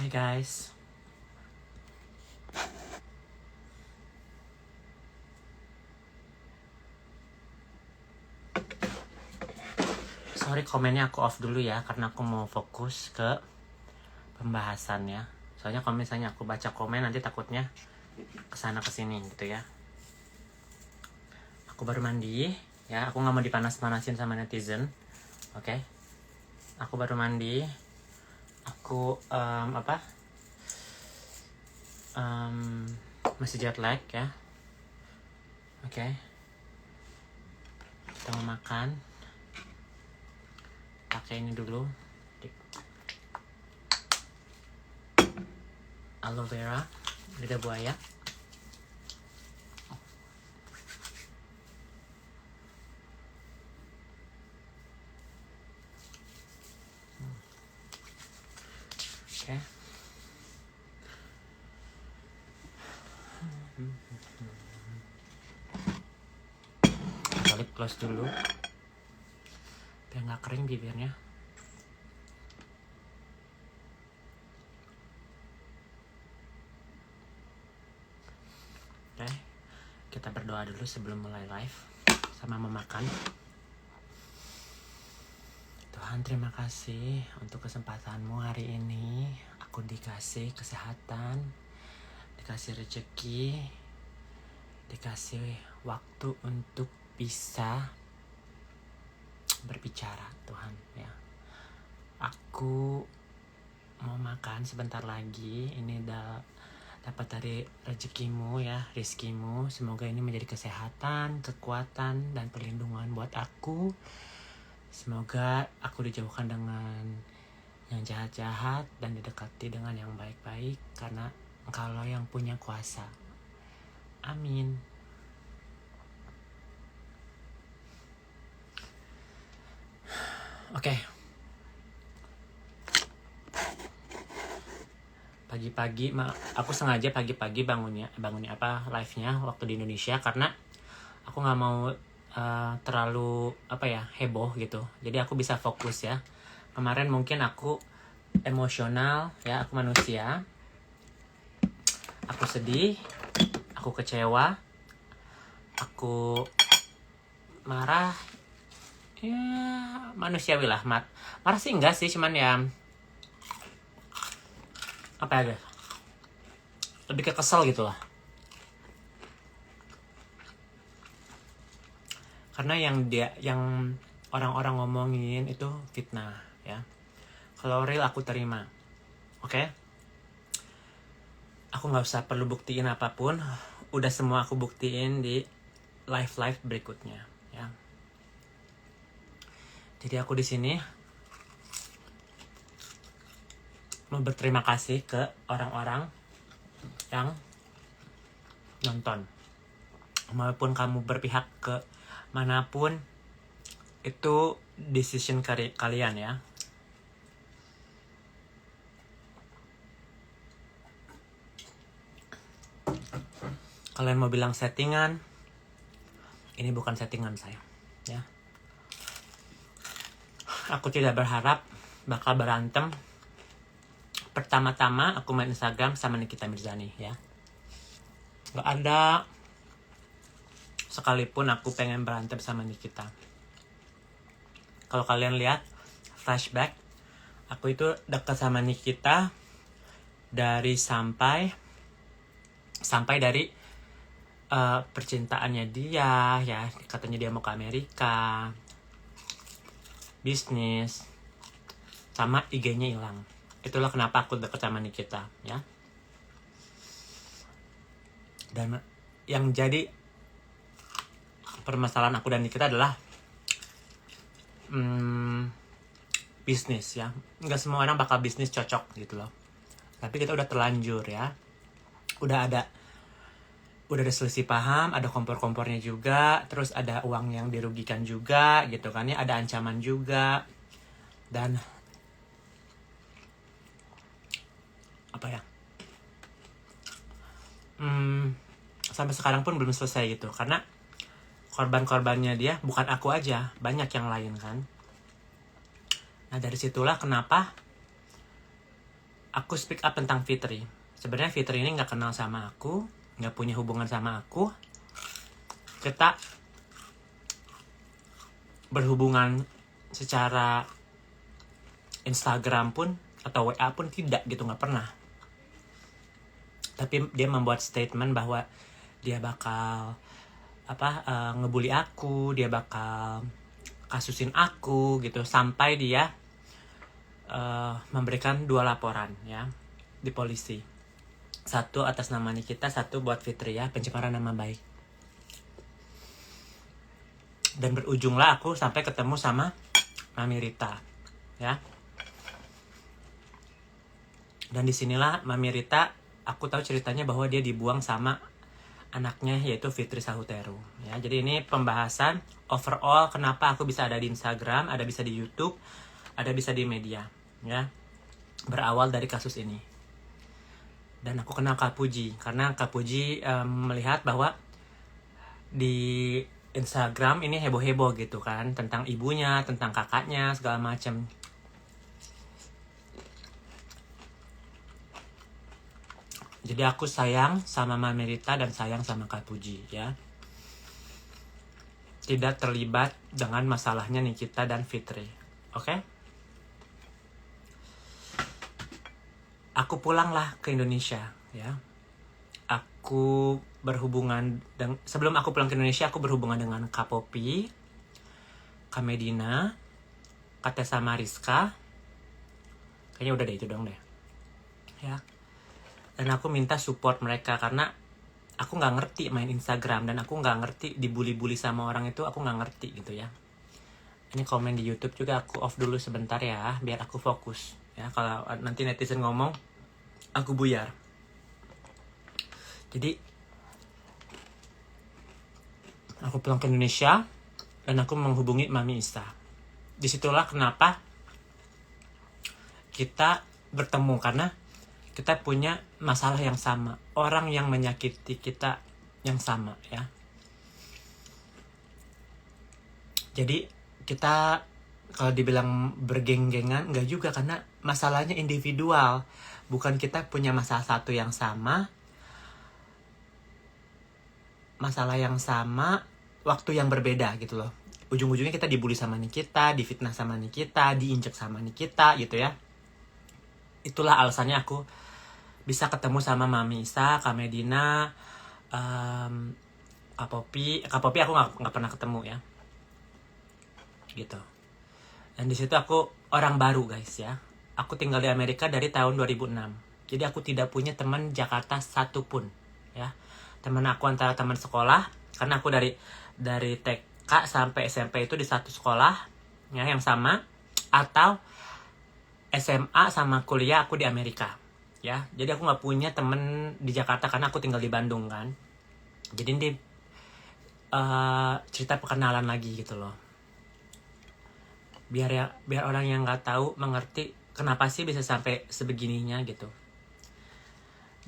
Hai guys. Sorry komennya aku off dulu ya, karena aku mau fokus ke pembahasannya. Soalnya kalau misalnya aku baca komen nanti takutnya kesana kesini gitu ya. Aku baru mandi ya, aku nggak mau dipanas-panasin sama netizen. Oke. Aku baru mandi. Aku masih jet lag ya. Oke. Kita mau makan. Pakai ini dulu. Aloe vera, lidah buaya. Oke. Kita lip gloss dulu biar nggak kering bibirnya. Oke, kita berdoa dulu sebelum mulai live sama memakan. Tuhan, terima kasih untuk kesempatanmu hari ini. Aku dikasih kesehatan, dikasih rezeki, dikasih waktu untuk bisa berbicara, Tuhan ya. Aku mau makan sebentar lagi. Ini dapat dari rezekimu ya, rizkimu. Semoga ini menjadi kesehatan, kekuatan, dan perlindungan buat aku. Semoga aku dijauhkan dengan yang jahat-jahat dan didekati dengan yang baik-baik, karena Engkaulah yang punya kuasa. Amin. Oke. Pagi-pagi, aku sengaja pagi-pagi bangunnya live-nya waktu di Indonesia, karena aku nggak mau terlalu heboh gitu. Jadi aku bisa fokus ya. Kemarin mungkin aku emosional ya, aku manusia. Aku sedih, aku kecewa, aku marah. Ya, manusiawi lah. Marah sih enggak sih, cuman ya lebih ke kesel gitu lah. Karena yang orang-orang ngomongin itu fitnah ya. Kalau real aku terima. Oke? Aku nggak usah perlu buktiin apapun. Udah semua aku buktiin di live berikutnya ya. Jadi aku di sini mau berterima kasih ke orang-orang yang nonton. Maupun kamu berpihak ke manapun, itu decision kalian ya. Kalian mau bilang settingan, ini bukan settingan saya ya. Aku tidak berharap bakal berantem. Pertama-tama aku main Instagram sama Nikita Mirzani ya. Gak ada sekalipun aku pengen berantem sama Nikita. Kalau kalian lihat flashback, aku itu dekat sama Nikita dari sampai dari percintaannya dia ya. Katanya dia mau ke Amerika, bisnis, sama IG-nya hilang. Itulah kenapa aku deket sama Nikita ya. Dan yang jadi permasalahan aku dan Nikita adalah bisnis ya. Nggak semua orang bakal bisnis cocok gitu loh. Tapi kita udah terlanjur ya. Udah ada selisih paham, ada kompor-kompornya juga, terus ada uang yang dirugikan juga gitu kan ya, ada ancaman juga. Dan sampai sekarang pun belum selesai gitu, karena korban-korbannya dia bukan aku aja, banyak yang lain kan. Nah dari situlah kenapa aku speak up tentang Fitri. Sebenarnya Fitri ini nggak kenal sama aku, nggak punya hubungan sama aku. Kita berhubungan secara Instagram pun atau WA pun tidak gitu, nggak pernah. Tapi dia membuat statement bahwa dia bakal ngebully aku, dia bakal kasusin aku gitu, sampai dia memberikan 2 laporan ya di polisi. 1 atas nama Nikita, 1 buat Fitri ya, pencemaran nama baik. Dan berujunglah aku sampai ketemu sama Mami Rita ya. Dan disinilah Mami Rita, aku tahu ceritanya bahwa dia dibuang sama anaknya yaitu Fitri Sahuteru ya. Jadi ini pembahasan overall kenapa aku bisa ada di Instagram, ada bisa di YouTube, ada bisa di media ya. Berawal dari kasus ini. Dan aku kenal Kak Puji karena Kak Puji melihat bahwa di Instagram ini heboh-heboh gitu kan, tentang ibunya, tentang kakaknya, segala macam. Jadi aku sayang sama Mami Rita dan sayang sama Kak Puji ya. Tidak terlibat dengan masalahnya Nikita dan Fitri. Oke? Aku pulanglah ke Indonesia ya. Aku berhubungan dengan, sebelum aku pulang ke Indonesia aku berhubungan dengan Kak Popi, Kak Medina, Kak Tessa Mariska. Kayaknya udah deh, itu dong deh. Ya. Dan aku minta support mereka karena aku nggak ngerti main Instagram dan aku nggak ngerti dibully-bully sama orang itu, aku nggak ngerti gitu ya. Ini komen di YouTube juga aku off dulu sebentar ya, biar aku fokus ya. Kalau nanti netizen ngomong, aku buyar. Jadi aku pulang ke Indonesia dan aku menghubungi Mami Isa. Disitulah kenapa kita bertemu, karena kita punya masalah yang sama, orang yang menyakiti kita yang sama ya. Jadi kita kalau dibilang bergeng-gengan enggak juga, karena masalahnya individual. Bukan kita punya masalah satu yang sama, masalah yang sama, waktu yang berbeda gitu loh. Ujung-ujungnya kita dibully sama Nikita, difitnah sama Nikita, diinjek sama Nikita gitu ya. Itulah alasannya aku bisa ketemu sama Mami Isa, Kak Medina, Kak Popi aku nggak pernah ketemu ya, gitu. Dan di situ aku orang baru guys ya. Aku tinggal di Amerika dari tahun 2006. Jadi aku tidak punya teman Jakarta satupun ya. Teman aku antara teman sekolah, karena aku dari TK sampai SMP itu di satu sekolah ya yang sama, atau SMA sama kuliah aku di Amerika ya. Jadi aku nggak punya temen di Jakarta karena aku tinggal di Bandung kan. Jadi ini cerita perkenalan lagi gitu loh, biar orang yang nggak tahu mengerti kenapa sih bisa sampai sebegininya gitu.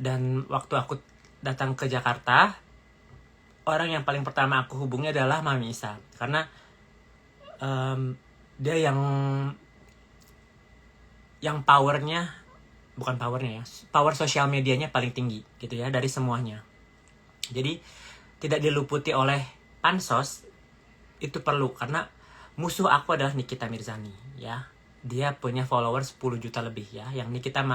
Dan waktu aku datang ke Jakarta, orang yang paling pertama aku hubungi adalah Mami Isa, karena dia yang power sosial medianya paling tinggi gitu ya dari semuanya. Jadi tidak diluputi oleh pansos, itu perlu, karena musuh aku adalah Nikita Mirzani ya. Dia punya followers 10 juta lebih ya. Yang Nikita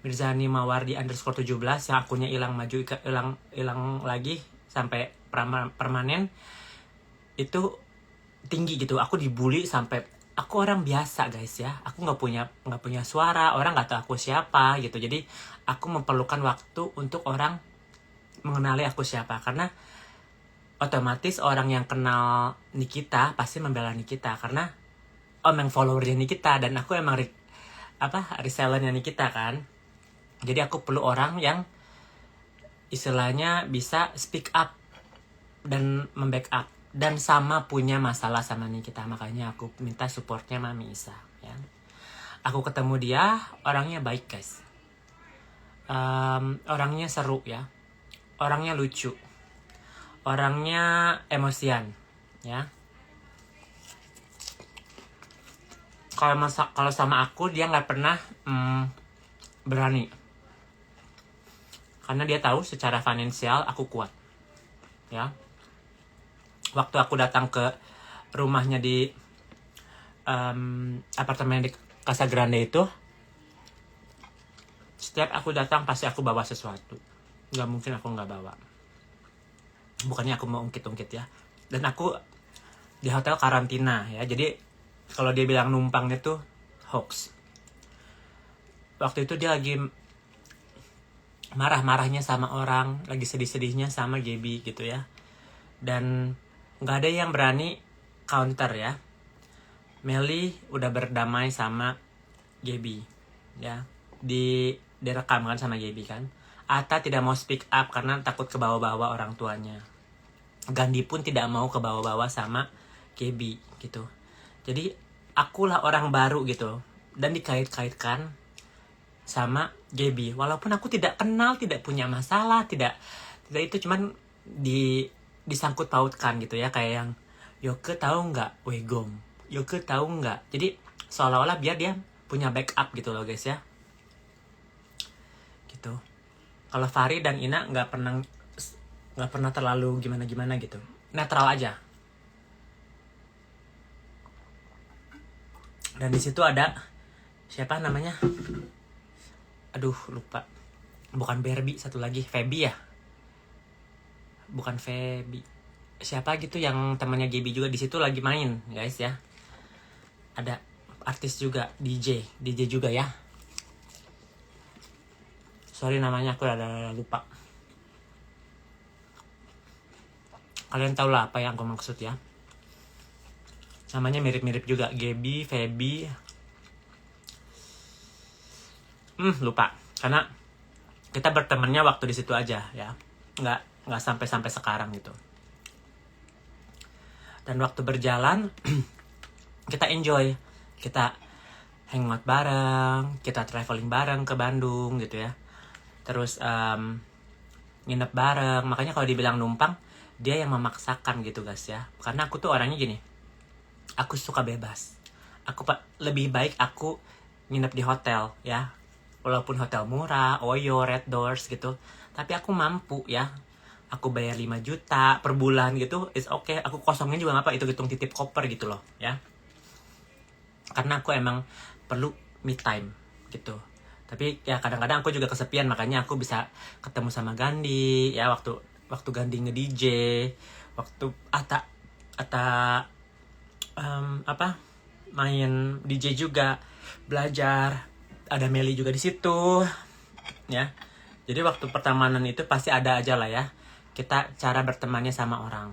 Mirzani Mawardi _17 yang akunnya hilang lagi sampai permanen, itu tinggi gitu. Aku dibully sampai, aku orang biasa guys ya, aku nggak punya suara, orang nggak tahu aku siapa gitu. Jadi aku memerlukan waktu untuk orang mengenali aku siapa, karena otomatis orang yang kenal Nikita pasti membela Nikita karena yang followernya Nikita, dan aku emang resellernya Nikita kan. Jadi aku perlu orang yang istilahnya bisa speak up dan membackup, dan sama punya masalah sama Nikita. Makanya aku minta supportnya Mami Isa ya. Aku ketemu dia, orangnya baik guys, orangnya seru ya, orangnya lucu, orangnya emosian ya. Kalau sama aku dia nggak pernah berani. Karena dia tahu secara finansial aku kuat. Ya. Waktu aku datang ke rumahnya di apartemen di Casa Grande itu, setiap aku datang pasti aku bawa sesuatu. Gak mungkin aku gak bawa. Bukannya aku mau ungkit-ungkit ya. Dan aku di hotel karantina ya. Jadi kalau dia bilang numpangnya tuh hoax. Waktu itu dia lagi marah-marahnya sama orang, lagi sedih-sedihnya sama Gaby gitu ya. Dan gak ada yang berani counter ya. Melly udah berdamai sama Gaby ya. Direkam kan sama Gaby kan. Atta tidak mau speak up karena takut kebawa-bawa orang tuanya. Gandhi pun tidak mau kebawa-bawa sama Gaby gitu. Jadi akulah orang baru gitu. Dan dikait-kaitkan sama Gaby. Walaupun aku tidak kenal, tidak punya masalah, tidak itu, cuman disangkut pautkan gitu ya. Kayak yang Yoke tahu nggak Wegong, Yoke tahu nggak. Jadi seolah-olah biar dia punya backup gitu loh guys ya. Gitu. Kalau Fahri dan Ina nggak pernah terlalu gimana gitu, netral aja. Dan di situ ada siapa namanya, aduh lupa, bukan Barbie, satu lagi Feby ya, bukan Feby, siapa gitu yang temannya Gaby juga di situ lagi main guys ya. Ada artis juga, DJ juga ya. Sorry namanya aku ada lupa. Kalian tau lah apa yang aku maksud ya. Namanya mirip-mirip juga, Gaby, Feby. Lupa. Karena kita bertemannya waktu di situ aja ya. Nggak sampai sekarang gitu. Dan waktu berjalan kita enjoy. Kita hangout bareng, kita traveling bareng ke Bandung gitu ya. Terus nginep bareng. Makanya kalau dibilang numpang, dia yang memaksakan gitu guys ya. Karena aku tuh orangnya gini, aku suka bebas. Lebih baik aku nginep di hotel ya. Walaupun hotel murah, Oyo, Red Doors gitu, tapi aku mampu ya. Aku bayar 5 juta per bulan gitu, it's okay. Aku kosongin juga ngapa, hitung titip koper gitu loh ya. Karena aku emang perlu me time gitu. Tapi ya kadang-kadang aku juga kesepian, makanya aku bisa ketemu sama Gandhi ya, waktu Gandhi nge-DJ, waktu Atta main DJ juga, belajar, ada Melly juga di situ ya. Jadi waktu pertemanan itu pasti ada aja lah ya kita cara bertemannya sama orang.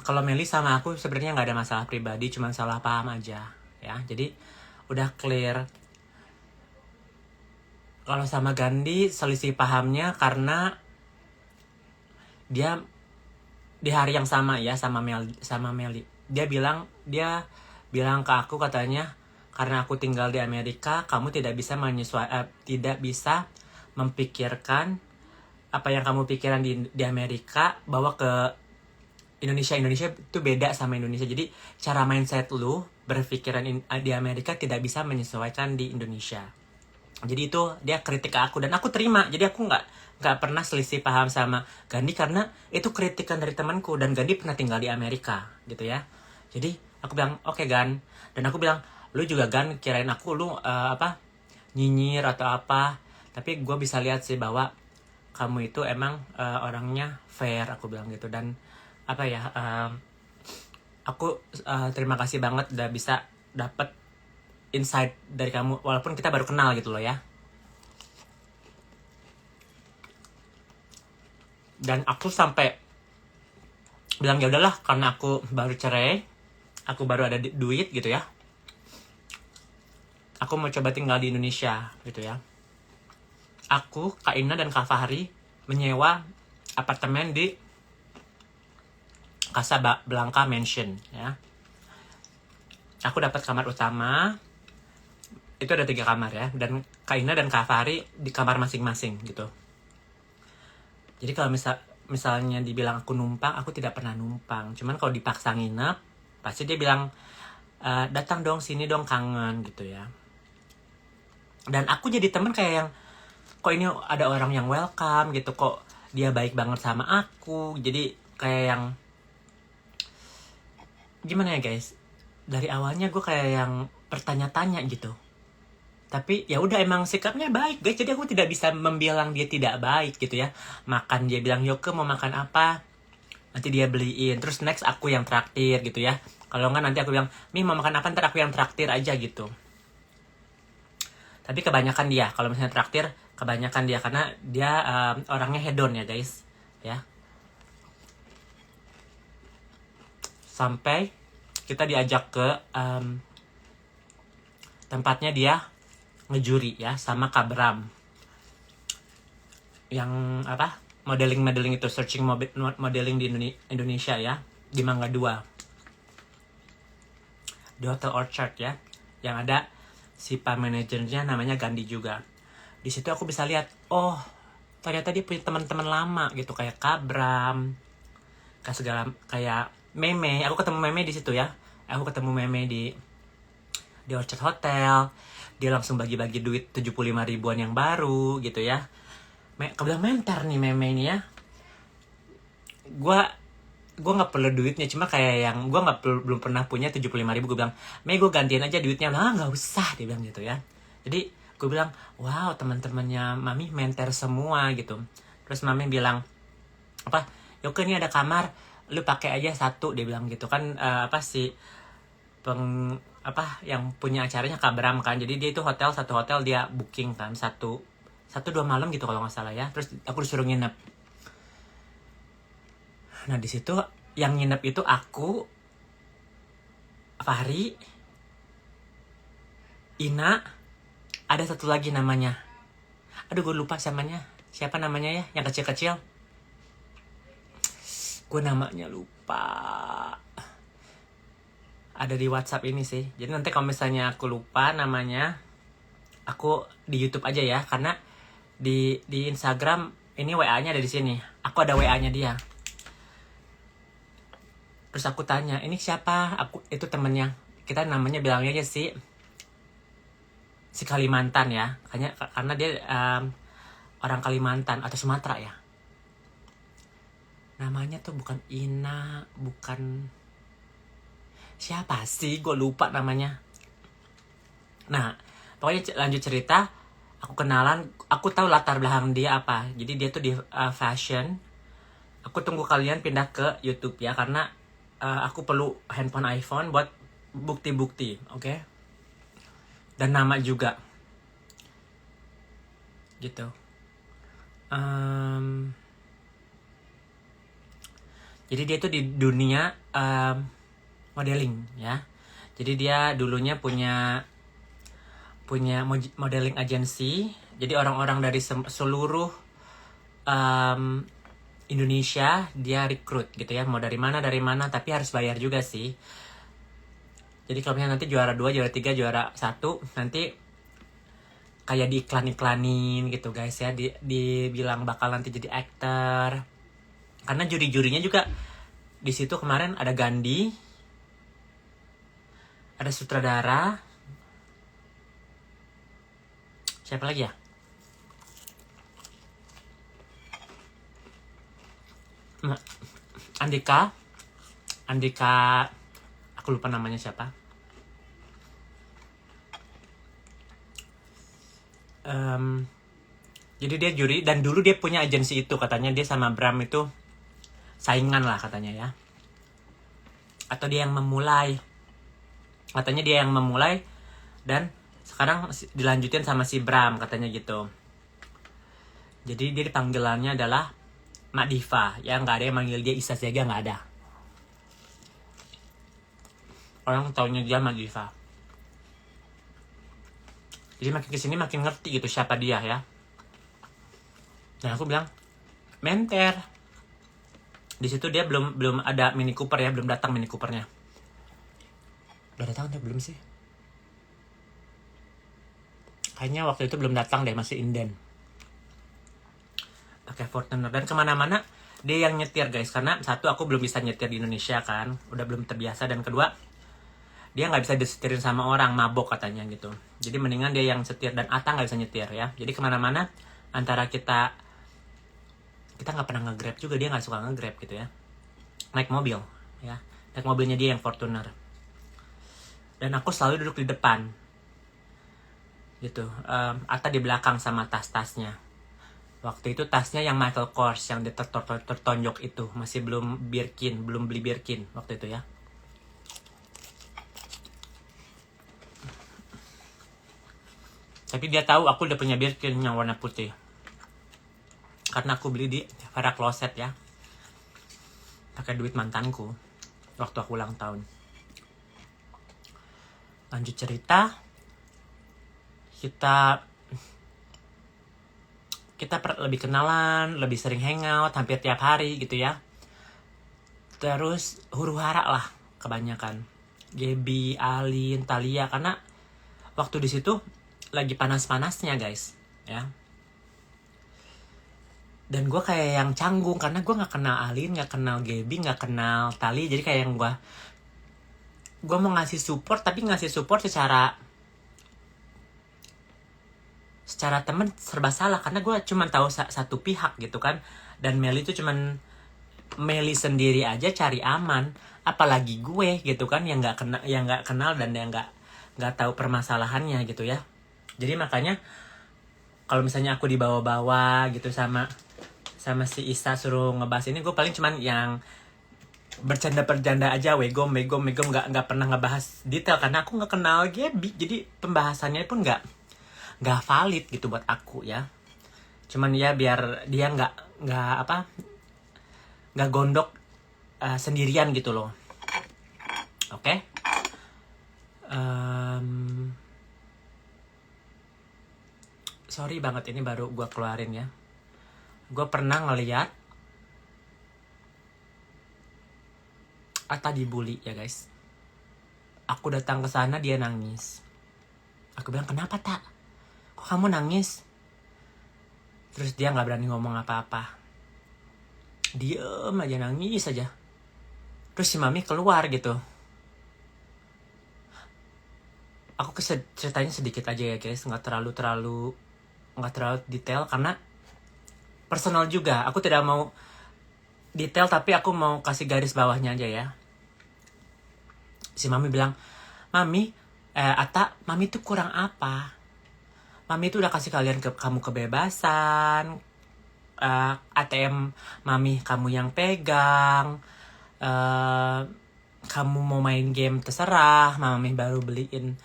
Kalau Melly sama aku sebenarnya nggak ada masalah pribadi, cuma salah paham aja ya. Jadi udah clear. Kalau sama Gandhi selisih pahamnya karena dia di hari yang sama ya sama Melly. Dia bilang ke aku katanya, karena aku tinggal di Amerika, kamu tidak bisa tidak bisa memikirkan apa yang kamu pikiran di Amerika bawa ke Indonesia itu beda sama Indonesia. Jadi cara mindset lu berpikiran di Amerika tidak bisa menyesuaikan di Indonesia. Jadi itu dia kritik ke aku dan aku terima. Jadi aku nggak pernah selisih paham sama Gandhi karena itu kritikan dari temanku, dan Gandhi pernah tinggal di Amerika gitu ya. Jadi aku bilang oke, Gan. Dan aku bilang, lu juga Gan kirain aku lu nyinyir atau apa. Tapi gue bisa lihat sih bahwa kamu itu emang orangnya fair, aku bilang gitu. Dan aku terima kasih banget udah bisa dapet insight dari kamu, walaupun kita baru kenal gitu loh ya. Dan aku sampai bilang ya udahlah, karena aku baru cerai, aku baru ada duit gitu ya, aku mau coba tinggal di Indonesia gitu ya. Aku, Kak Ina dan Kak Fahri menyewa apartemen di Casa Blanca Mansion ya. Aku dapat kamar utama, itu ada 3 kamar ya, dan Kak Ina dan Kak Fahri di kamar masing-masing gitu. Jadi kalau misalnya dibilang aku numpang, aku tidak pernah numpang. Cuman kalau dipaksa nginep, pasti dia bilang datang dong sini dong, kangen gitu ya. Dan aku jadi temen kayak yang, kok ini ada orang yang welcome gitu, kok dia baik banget sama aku. Jadi kayak yang, gimana ya guys, dari awalnya gue kayak yang bertanya-tanya gitu, tapi ya udah emang sikapnya baik guys. Jadi aku tidak bisa membilang dia tidak baik gitu ya. Makan dia bilang, Yoke mau makan apa, nanti dia beliin, terus next aku yang traktir gitu ya. Kalau enggak nanti aku bilang, Mi mau makan apa, ntar aku yang traktir aja gitu. Tapi kebanyakan dia, kalau misalnya traktir, kebanyakan dia, karena dia orangnya hedon ya guys ya. Sampai kita diajak ke tempatnya dia ngejuri ya, sama Kak Bram, yang apa, modeling itu, searching modeling di Indonesia ya, di Mangga 2 di Hotel Orchard ya, yang ada si pak manajernya namanya Gandhi juga. Di situ aku bisa lihat, oh ternyata dia punya teman-teman lama gitu, kayak Kak Bram, kayak Meme. Aku ketemu Meme di situ ya. Aku ketemu Meme di Orchard Hotel. Dia langsung bagi-bagi duit 75 ribuan yang baru gitu ya. Aku bilang, mentor nih Meme ini ya. Gue nggak perlu duitnya, cuma kayak yang gue belum pernah punya 75 ribu. Gue bilang, Mei gue gantiin aja duitnya. Lah nggak usah, dia bilang gitu ya. Jadi gue bilang, wow teman-temannya Mami mentor semua gitu. Terus Mami bilang, apa, Yoke ini ada kamar, lu pakai aja 1, dia bilang gitu kan. Yang punya acaranya Kak Bram kan. Jadi dia itu satu hotel dia booking kan, 1-2 malam gitu kalau nggak salah ya. Terus aku disuruh nginep. Nah di situ yang nginep itu aku, Fahri, Ina, ada satu lagi namanya, aduh gue lupa siapa namanya ya, yang kecil-kecil. Gue namanya lupa. Ada di WhatsApp ini sih. Jadi nanti kalau misalnya aku lupa namanya, aku di YouTube aja ya, karena di Instagram ini WA-nya ada di sini. Aku ada WA-nya dia. Terus aku tanya, ini siapa? Itu temennya. Kita namanya bilangnya aja si Kalimantan ya. Karena dia orang Kalimantan atau Sumatera ya. Namanya tuh bukan Ina, bukan siapa sih? Gue lupa namanya. Nah, pokoknya lanjut cerita. Aku kenalan, aku tahu latar belakang dia apa. Jadi dia tuh di fashion. Aku tunggu kalian pindah ke YouTube ya, karena aku perlu handphone iPhone buat bukti-bukti, oke? Dan nama juga, gitu. Jadi dia tuh di dunia modeling ya. Jadi dia dulunya punya modeling agency. Jadi orang-orang dari seluruh Indonesia dia rekrut gitu ya, mau dari mana, tapi harus bayar juga sih. Jadi kalau misalnya nanti juara 2, juara 3, juara 1, nanti kayak diiklanin gitu guys ya, dibilang bakal nanti jadi aktor. Karena juri-jurinya juga di situ kemarin ada Gandhi, ada sutradara, siapa lagi ya? Andika, aku lupa namanya siapa. Jadi dia juri, dan dulu dia punya agensi itu, katanya dia sama Bram itu saingan lah katanya ya. Atau dia yang memulai. Katanya dia yang memulai, dan sekarang dilanjutin sama si Bram katanya gitu. Jadi dia panggilannya adalah Mak Diva ya, nggak ada yang manggil dia Isa Siaga, nggak ada. Orang taunya dia Mak Diva. Jadi makin kesini makin ngerti gitu siapa dia ya. Dan aku bilang, menter. Di situ dia belum ada Mini Cooper ya, belum datang Mini Coopernya. Udah datang atau belum sih? Kayaknya waktu itu belum datang deh, masih inden. Pakai Fortuner. Dan kemana-mana dia yang nyetir guys, karena satu, aku belum bisa nyetir di Indonesia kan, udah belum terbiasa. Dan kedua, dia nggak bisa disetirin sama orang, mabok katanya gitu. Jadi mendingan dia yang setir, dan Ata nggak bisa nyetir ya. Jadi kemana-mana antara kita nggak pernah nge-grab juga, dia nggak suka nge-grab gitu ya, naik mobil ya, naik mobilnya dia yang Fortuner, dan aku selalu duduk di depan gitu. Ata di belakang sama tas-tasnya. Waktu itu tasnya yang Michael Kors yang tertonjok itu, masih belum beli Birkin waktu itu ya. Tapi dia tahu aku udah punya Birkin yang warna putih, karena aku beli di Farah Closet ya, pakai duit mantanku waktu aku ulang tahun. Lanjut cerita, kita lebih kenalan, lebih sering hangout, hampir tiap hari gitu ya. Terus huru-hara lah kebanyakan, Gaby, Alin, Thalia, karena waktu di situ lagi panas-panasnya guys ya. Dan gue kayak yang canggung karena gue nggak kenal Alin, nggak kenal Gaby, nggak kenal Tali. Jadi kayak yang gue mau ngasih support, tapi ngasih support secara temen serba salah, karena gue cuma tahu satu pihak gitu kan. Dan Meli itu cuman Meli sendiri aja cari aman, apalagi gue gitu kan, yang nggak kenal dan yang nggak tahu permasalahannya gitu ya. Jadi makanya kalau misalnya aku dibawa-bawa gitu sama si Isa suruh ngebahas ini, gue paling cuman yang bercanda aja, wegom nggak pernah ngebahas detail karena aku nggak kenal Gaby. Jadi pembahasannya pun nggak valid gitu buat aku ya. Cuman ya biar dia nggak gondok sendirian gitu loh. Oke. Sorry banget, ini baru gue keluarin ya. Gue pernah ngeliat Ata dibully ya guys. Aku datang ke sana, dia nangis. Aku bilang, kenapa Tak? Kok kamu nangis? Terus dia nggak berani ngomong apa-apa, diem aja, nangis aja. Terus si Mami keluar gitu. Aku ceritanya sedikit aja ya guys, nggak terlalu detail karena personal juga. Aku tidak mau detail, tapi aku mau kasih garis bawahnya aja ya. Si Mami bilang, Ata, Mami tuh kurang apa? Mami tuh udah kasih kamu kebebasan, ATM Mami kamu yang pegang, kamu mau main game terserah. Mami baru beliin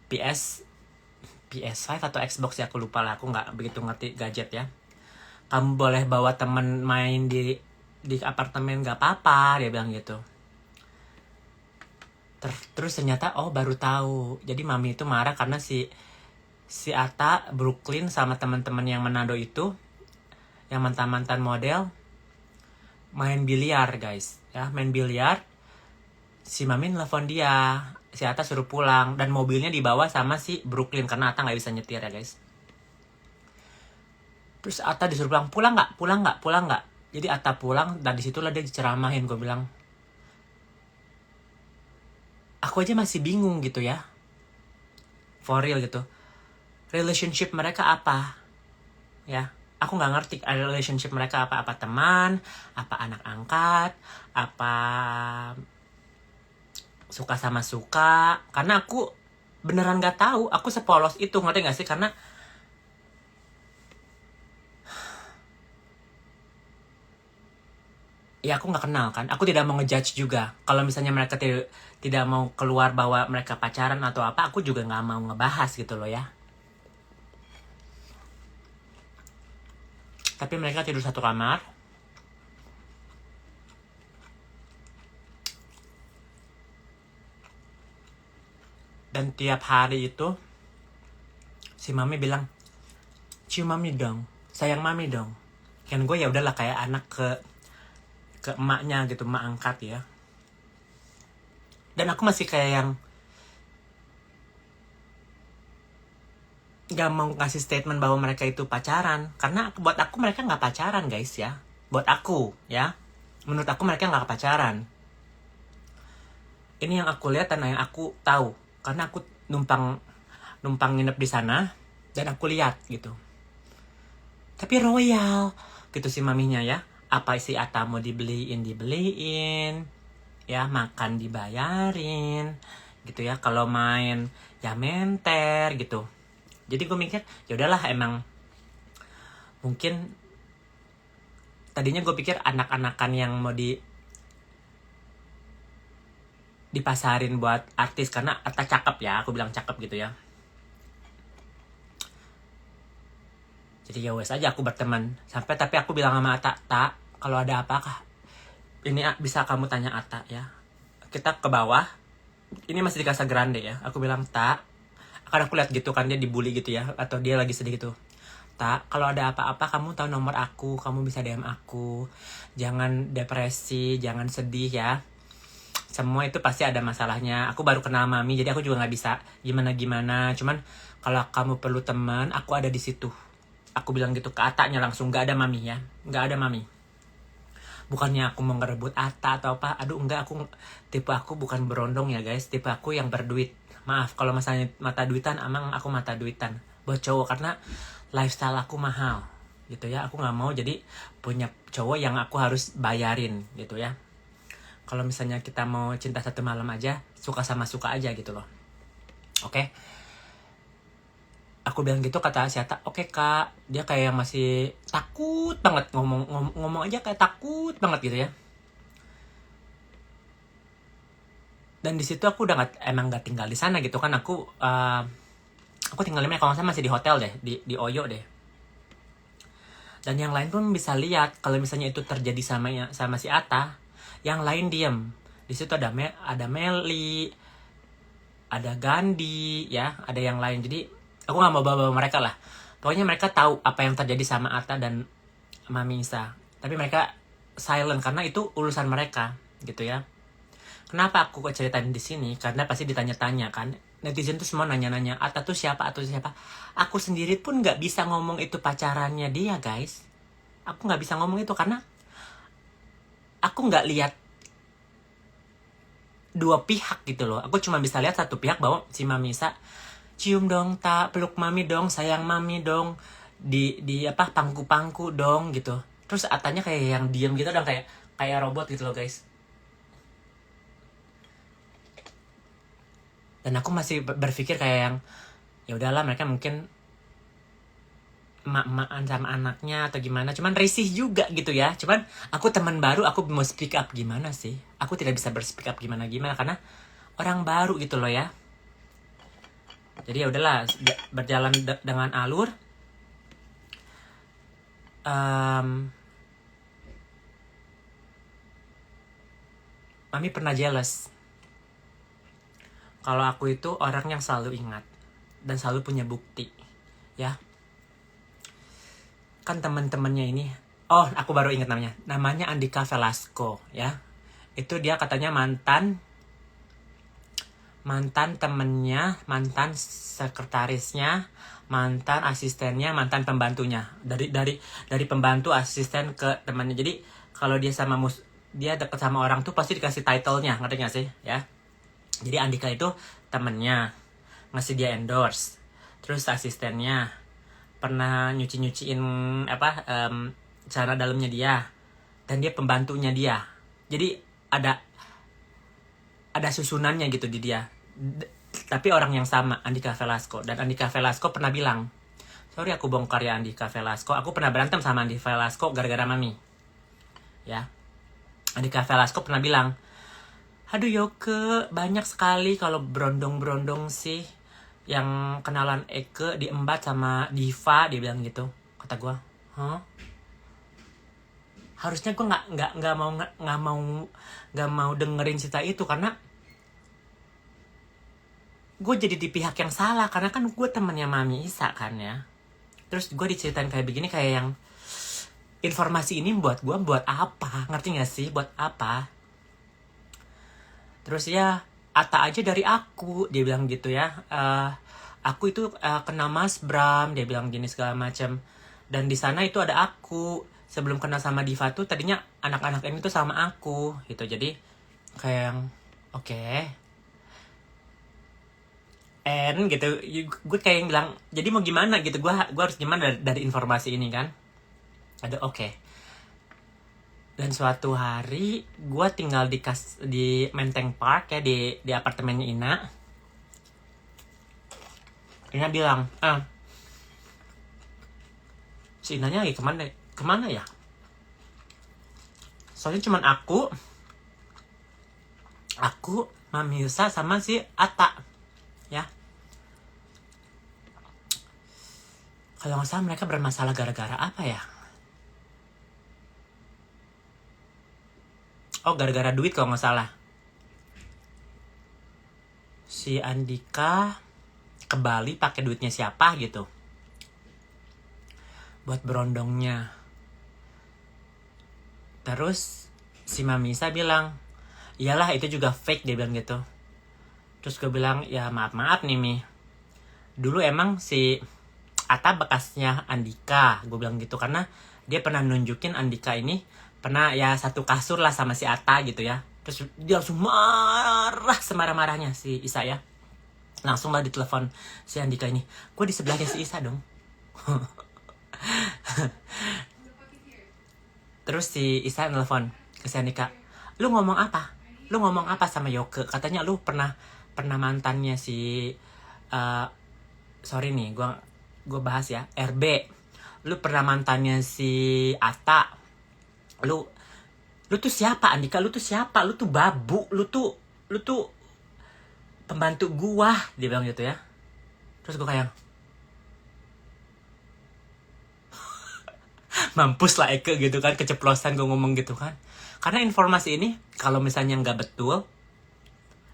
PS5 atau Xbox ya, aku lupa lah, aku nggak begitu ngerti gadget ya. Kamu boleh bawa temen main di apartemen, nggak apa-apa, dia bilang gitu. Terus ternyata baru tahu. Jadi Mami itu marah karena si Ata Brooklyn sama teman-teman yang Manado itu, yang mantan model, main biliar guys ya, main biliar. Si Mami nelfon dia, si Ata suruh pulang, dan mobilnya dibawa sama si Brooklyn karena Ata nggak bisa nyetir ya guys. Terus Ata disuruh pulang nggak. Jadi Ata pulang, dan disitulah dia diceramahin. Gue bilang, aku aja masih bingung gitu ya, for real gitu, relationship mereka apa ya. Aku nggak ngerti relationship mereka apa teman, apa anak angkat, apa suka sama suka. Karena aku beneran nggak tahu, aku sepolos itu, ngerti nggak sih? Karena ya aku nggak kenal kan, aku tidak mau ngejudge juga. Kalau misalnya mereka tidak mau keluar bahwa mereka pacaran atau apa, aku juga nggak mau ngebahas gitu loh ya. Tapi mereka tidur satu kamar. Dan tiap hari itu si Mami bilang, cium Mami dong, sayang Mami dong. Kan gue ya udahlah kayak anak ke emaknya gitu, emak angkat ya. Dan aku masih kayak yang gak mau ngasih statement bahwa mereka itu pacaran, karena buat aku mereka nggak pacaran guys ya. Buat aku ya, menurut aku mereka nggak pacaran. Ini yang aku lihat dan yang aku tahu, karena aku numpang nginep di sana dan aku lihat gitu. Tapi royal gitu si maminya ya. Apa si Ata mau dibeliin, ya, makan dibayarin gitu ya. Kalau main ya menter gitu. Jadi gue mikir ya udahlah, emang mungkin tadinya gue pikir anak-anakan yang mau dipasarin buat artis, karena Atta cakep ya, aku bilang cakep gitu ya. Jadi ya wes aja aku berteman sampai, tapi aku bilang sama Atta, "Tak, kalau ada apakah ini bisa kamu tanya Atta ya. Kita ke bawah, ini masih di Casa Grande ya." Aku bilang, "Tak," karena aku lihat gitu kan dia dibully gitu ya, atau dia lagi sedih gitu. "Tak, kalau ada apa-apa kamu tahu nomor aku, kamu bisa DM aku. Jangan depresi, jangan sedih ya. Semua itu pasti ada masalahnya. Aku baru kenal mami, jadi aku juga nggak bisa gimana-gimana. Cuman kalau kamu perlu teman, aku ada di situ." Aku bilang gitu ke Atanya langsung, nggak ada mami ya, nggak ada mami. Bukannya aku mau ngerebut Atta atau apa, aduh enggak, tipe aku bukan berondong ya guys, tipe aku yang berduit. Maaf kalau masalahnya mata duitan, emang aku mata duitan buat cowok, karena lifestyle aku mahal gitu ya. Aku nggak mau jadi punya cowok yang aku harus bayarin gitu ya. Kalau misalnya kita mau cinta satu malam aja, suka sama suka aja gitu loh. Oke. Aku bilang gitu, kata si Atta, "Oke kak." Dia kayak masih takut banget, ngomong aja kayak takut banget gitu ya. Dan di situ aku udah emang nggak tinggal di sana gitu kan. Aku tinggal di mana, kalau nggak salah masih di hotel deh, di Oyo deh. Dan yang lain pun bisa lihat kalau misalnya itu terjadi sama si Atta, yang lain diem. Di situ ada Meli, ada Gandhi ya, ada yang lain. Jadi aku nggak mau bawa mereka lah. Pokoknya mereka tahu apa yang terjadi sama Atta dan Mami Isa. Tapi mereka silent karena itu urusan mereka gitu ya. Kenapa aku kok ceritain di sini? Karena pasti ditanya-tanya kan. Netizen tuh semua nanya-nanya, Atta tuh siapa, Atta tuh siapa. Aku sendiri pun nggak bisa ngomong itu pacarannya dia guys. Aku nggak bisa ngomong itu karena aku nggak lihat dua pihak gitu loh. Aku cuma bisa lihat satu pihak, bahwa si Mami Isa, "Cium dong tak, peluk mami dong, sayang mami dong, di apa, pangku dong," gitu. Terus Atanya kayak yang diem gitu dong, kayak robot gitu loh guys. Dan aku masih berpikir kayak yang ya udahlah, mereka mungkin emak-emaan sama anaknya atau gimana. Cuman risih juga gitu ya. Cuman aku teman baru, aku mau speak up gimana sih? Aku tidak bisa berspeak up gimana karena orang baru gitu loh ya. Jadi ya udahlah, berjalan dengan alur. Mami pernah jealous kalau aku itu orang yang selalu ingat dan selalu punya bukti ya. Kan teman-temannya ini, oh aku baru ingat namanya Andika Velasco ya. Itu dia katanya mantan temennya, mantan sekretarisnya, mantan asistennya, mantan pembantunya. Dari pembantu, asisten ke temannya. Jadi kalau dia dia deket sama orang tuh pasti dikasih title-nya, ngerti gak sih ya? Jadi Andika itu temennya, ngasih dia endorse. Terus asistennya pernah nyuciin celana dalamnya dia, dan dia pembantunya dia. Jadi ada susunannya gitu di dia. Tapi orang yang sama, Andika Velasco. Dan Andika Velasco pernah bilang, sorry aku bongkar ya Andika Velasco, aku pernah berantem sama Andika Velasco gara-gara Mami ya. Andika Velasco pernah bilang, "Aduh Yoke, banyak sekali kalau berondong-berondong sih yang kenalan Eke diembat sama Diva," dia bilang gitu. Kata gue, harusnya gue nggak mau dengerin cerita itu, karena gue jadi di pihak yang salah, karena kan gue temennya Mami Isa kan ya. Terus gue diceritain kayak begini, kayak yang informasi ini buat gue buat apa, ngerti gak sih, buat apa? Terus ya Atta aja dari aku, dia bilang gitu ya, aku itu kena Mas Bram, dia bilang gini segala macam. Dan di sana itu ada aku, sebelum kenal sama Diva tuh tadinya anak-anak ini tuh sama aku gitu. Jadi kayak yang Oke. And gitu, gue kayak yang bilang, jadi mau gimana gitu, gue harus gimana dari informasi ini kan. Ada oke. Dan suatu hari gue tinggal di Menteng Park ya, di apartemennya Ina. Ina bilang, si Inanya lagi kemana ya? Soalnya cuman aku, Mami Yusa sama si Ata, ya. Kalau nggak salah mereka bermasalah gara-gara apa ya? Oh, gara-gara duit kalau nggak salah. Si Andika ke Bali pakai duitnya siapa gitu, buat berondongnya. Terus si Mami Yusa bilang, iyalah itu juga fake, dia bilang gitu. Terus gue bilang, ya maaf nih Mi, dulu emang si Ata bekasnya Andika, gue bilang gitu, karena dia pernah nunjukin Andika ini pernah ya satu kasur lah sama si Ata gitu ya. Terus dia langsung marah semarah-marahnya si Isa ya. Langsung lah ditelepon si Andika ini, gue di sebelahnya si Isa dong. Terus si Isa nelfon ke si Andika, lu ngomong apa? Lu ngomong apa sama Yoke? Katanya lu pernah mantannya si sorry nih, gue bahas ya, RB. Lu pernah mantannya si Ata. Lu tuh siapa Andika? Lu tuh siapa? Lu tuh babu. Lu tuh pembantu gua, dia bilang gitu ya. Terus gue kayak mampus lah Eke gitu kan, keceplosan gue ngomong gitu kan. Karena informasi ini kalau misalnya nggak betul,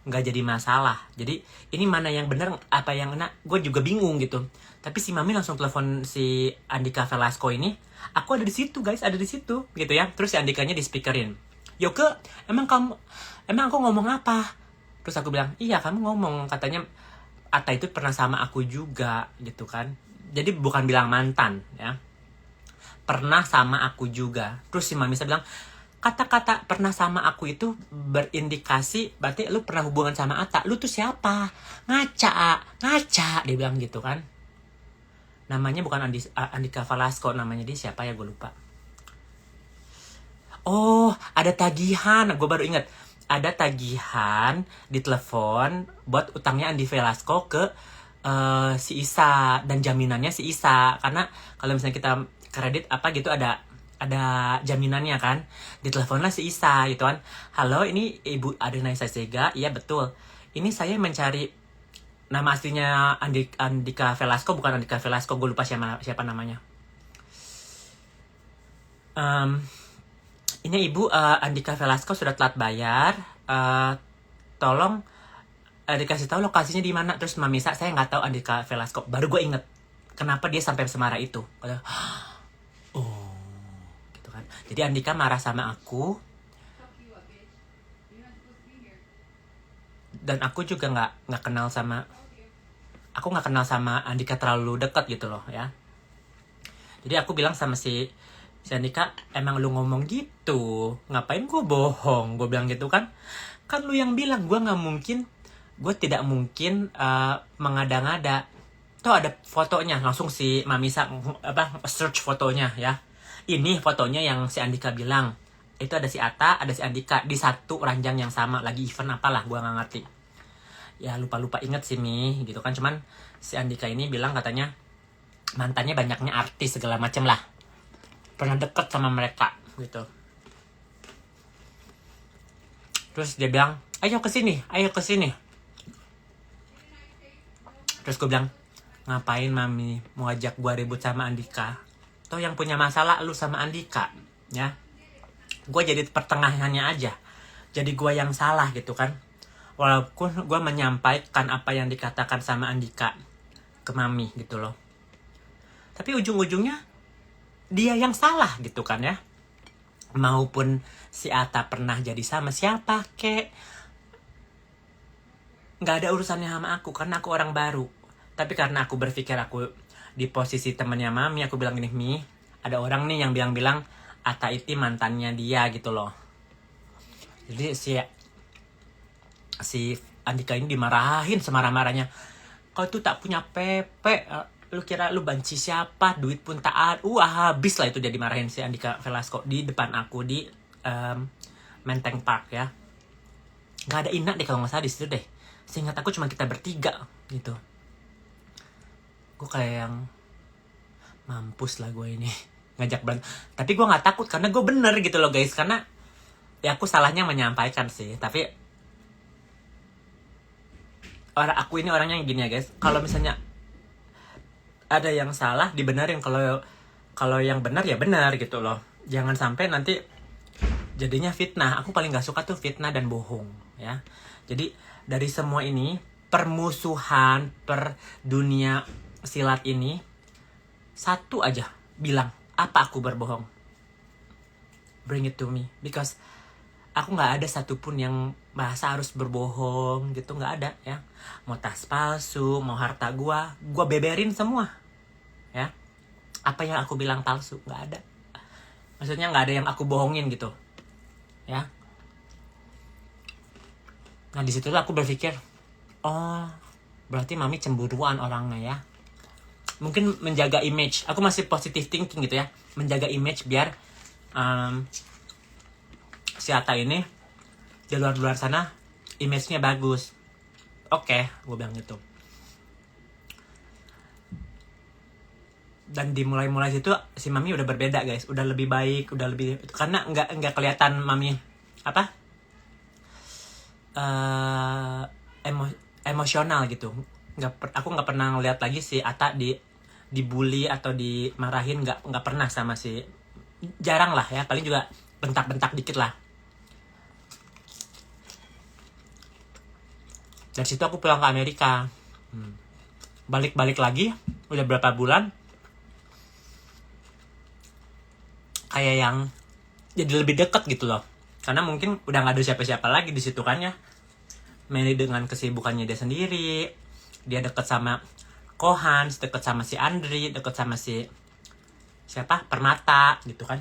nggak jadi masalah. Jadi ini mana yang benar, apa yang enak, gue juga bingung gitu. Tapi si Mami langsung telepon si Andika Velasco ini, aku ada di situ guys, ada di situ gitu ya. Terus si Andikanya di speakerin, Yoke, emang aku ngomong apa? Terus aku bilang, iya kamu ngomong, katanya Ata itu pernah sama aku juga gitu kan. Jadi bukan bilang mantan ya, pernah sama aku juga. Terus si Mami saya bilang, kata-kata pernah sama aku itu berindikasi berarti lu pernah hubungan sama Ata. Lu tuh siapa? Ngaca, dia bilang gitu kan. Namanya bukan Andika Velasco, namanya dia siapa ya, gue lupa. Oh, ada tagihan, gue baru ingat. Ada tagihan di telepon buat utangnya Andi Velasco ke si Isa, dan jaminannya si Isa. Karena kalau misalnya kita kredit apa gitu ada jaminannya kan. Diteleponlah si Isa gitu kan. Halo, ini Ibu Adenisa Sega. Iya betul. Ini saya mencari, nama aslinya Andika Velasco, bukan Andika Velasco, gue lupa siapa namanya. Ini Ibu Andika Velasco sudah telat bayar. Tolong dikasih tahu lokasinya di mana. Terus Mami saya nggak tahu Andika Velasco. Baru gue inget kenapa dia sampai semarah itu. Oh. Jadi Andika marah sama aku, dan aku juga nggak kenal sama Andika terlalu dekat gitu loh ya. Jadi aku bilang sama si Andika, emang lu ngomong gitu, ngapain gue bohong, gue bilang gitu kan lu yang bilang, gue tidak mungkin mengada-ngada. Tuh ada fotonya, langsung si Mamisa search fotonya ya. Ini fotonya yang si Andika bilang. Itu ada si Ata, ada si Andika di satu ranjang yang sama, lagi event apalah, gue nggak ngerti. Ya lupa inget sih Mi, gitu kan. Cuman si Andika ini bilang katanya mantannya banyaknya artis segala macem lah. Pernah deket sama mereka gitu. Terus dia bilang, ayo kesini. Terus gue bilang, ngapain Mami mau ajak gue ribut sama Andika? Toh yang punya masalah lu sama Andika ya. Gue jadi pertengahannya aja, jadi gue yang salah gitu kan. Walaupun gue menyampaikan apa yang dikatakan sama Andika ke Mami gitu loh, tapi ujung-ujungnya dia yang salah gitu kan ya. Maupun si Ata pernah jadi sama siapa kek, nggak ada urusannya sama aku karena aku orang baru. Tapi karena aku berpikir aku di posisi temannya Mami, aku bilang gini, Mi, ada orang nih yang bilang Ata itu mantannya dia gitu loh. Jadi si Andika ini dimarahin semarah-marahnya. Kau tuh tak punya pepe, lu kira lu banci siapa, duit pun tak ada. Habis lah itu dia dimarahin si Andika Velasco di depan aku di Menteng Park ya. Gak ada Ina deh kalau nggak salah di situ deh. Seingat aku cuma kita bertiga gitu. Gue kayak yang mampus lah gue ini ngajak berantem. Tapi gue nggak takut karena gue bener gitu loh guys. Karena ya aku salahnya menyampaikan sih. Tapi aku ini orangnya yang gini ya guys. Kalau misalnya ada yang salah dibenerin, kalau yang benar ya benar gitu loh. Jangan sampai nanti jadinya fitnah. Aku paling nggak suka tuh fitnah dan bohong ya. Jadi dari semua ini permusuhan per dunia silat ini, satu aja bilang apa aku berbohong. Bring it to me, because aku nggak ada satupun yang bahasa harus berbohong gitu, nggak ada ya. Mau tas palsu, mau harta gua beberin semua ya. Apa yang aku bilang palsu, nggak ada. Maksudnya nggak ada yang aku bohongin gitu ya. Nah disitulah aku berpikir, oh berarti mami cemburuan orangnya ya. Mungkin menjaga image, aku masih positive thinking gitu ya, menjaga image biar si Atta ini di luar sana image-nya bagus. Oke, gue bilang gitu. Dan dimulai situ si mami udah berbeda guys, udah lebih baik, udah lebih, karena nggak kelihatan mami apa emosional gitu. Aku nggak pernah ngeliat lagi si Atta dibully atau dimarahin, nggak pernah sama si, jarang lah ya, paling juga bentak-bentak dikit lah. Dari situ aku pulang ke Amerika, balik lagi udah berapa bulan, kayak yang jadi lebih deket gitu loh, karena mungkin udah nggak ada siapa-siapa lagi di situ kan ya. Meli dengan kesibukannya dia sendiri, dia deket sama Kohans, deket sama si Andri, deket sama si siapa Permata gitu kan.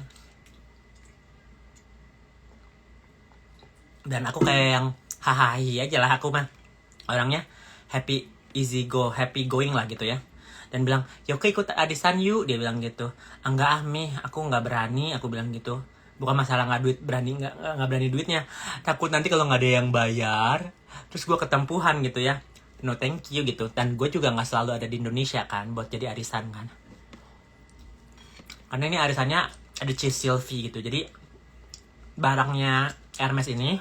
Dan aku kayak yang hahaha aja lah, aku mah orangnya happy going lah gitu ya. Dan bilang, Yoke ikut arisan yuk, dia bilang gitu. Enggak Mi, aku nggak berani, aku bilang gitu. Bukan masalah nggak berani duitnya, takut nanti kalau nggak ada yang bayar terus gue ketempuhan gitu ya. No thank you gitu. Dan gue juga nggak selalu ada di Indonesia kan buat jadi arisan kan, karena ini arisannya ada Cheese Sylvie gitu. Jadi barangnya Hermes ini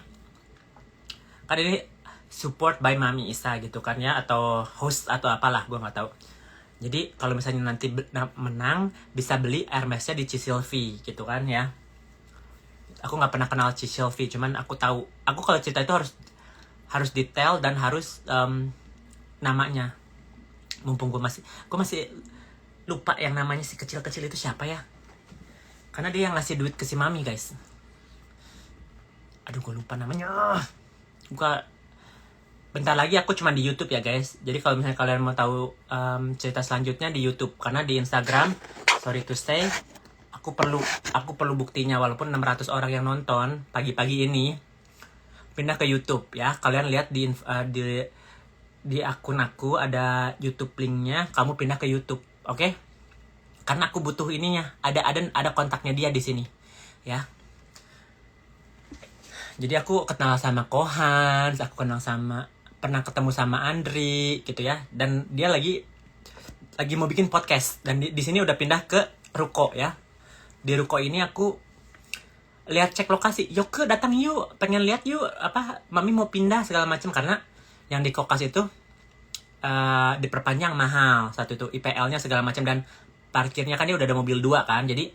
kan ini support by Mami Isa gitu kan ya, atau host atau apalah, gue nggak tahu. Jadi kalau misalnya nanti menang bisa beli Hermesnya di Cheese Sylvie gitu kan ya. Aku nggak pernah kenal Cheese Sylvie, cuman aku tahu. Aku kalau cerita itu harus detail dan harus namanya. Mumpung gue masih lupa yang namanya si kecil-kecil itu siapa ya. Karena dia yang ngasih duit ke si Mami guys. Aduh gue lupa namanya. Bentar lagi aku cuma di YouTube ya guys. Jadi kalau misalnya kalian mau tahu cerita selanjutnya di YouTube. Karena di Instagram, sorry to say, aku perlu buktinya. Walaupun 600 orang yang nonton pagi-pagi ini, pindah ke YouTube ya. Kalian lihat di akun aku ada YouTube linknya. Kamu pindah ke YouTube, oke? Karena aku butuh ininya. Ada kontaknya dia di sini, ya. Jadi aku kenal sama Kohans, aku pernah ketemu sama Andri gitu ya. Dan dia lagi mau bikin podcast. Dan di sini udah pindah ke Ruko ya. Di Ruko ini aku lihat cek lokasi. Yoke datang yuk, pengen lihat yuk apa Mami mau pindah segala macam. Karena yang di Kokas itu diperpanjang mahal satu itu, IPL-nya segala macam, dan parkirnya kan dia udah ada mobil 2 kan. Jadi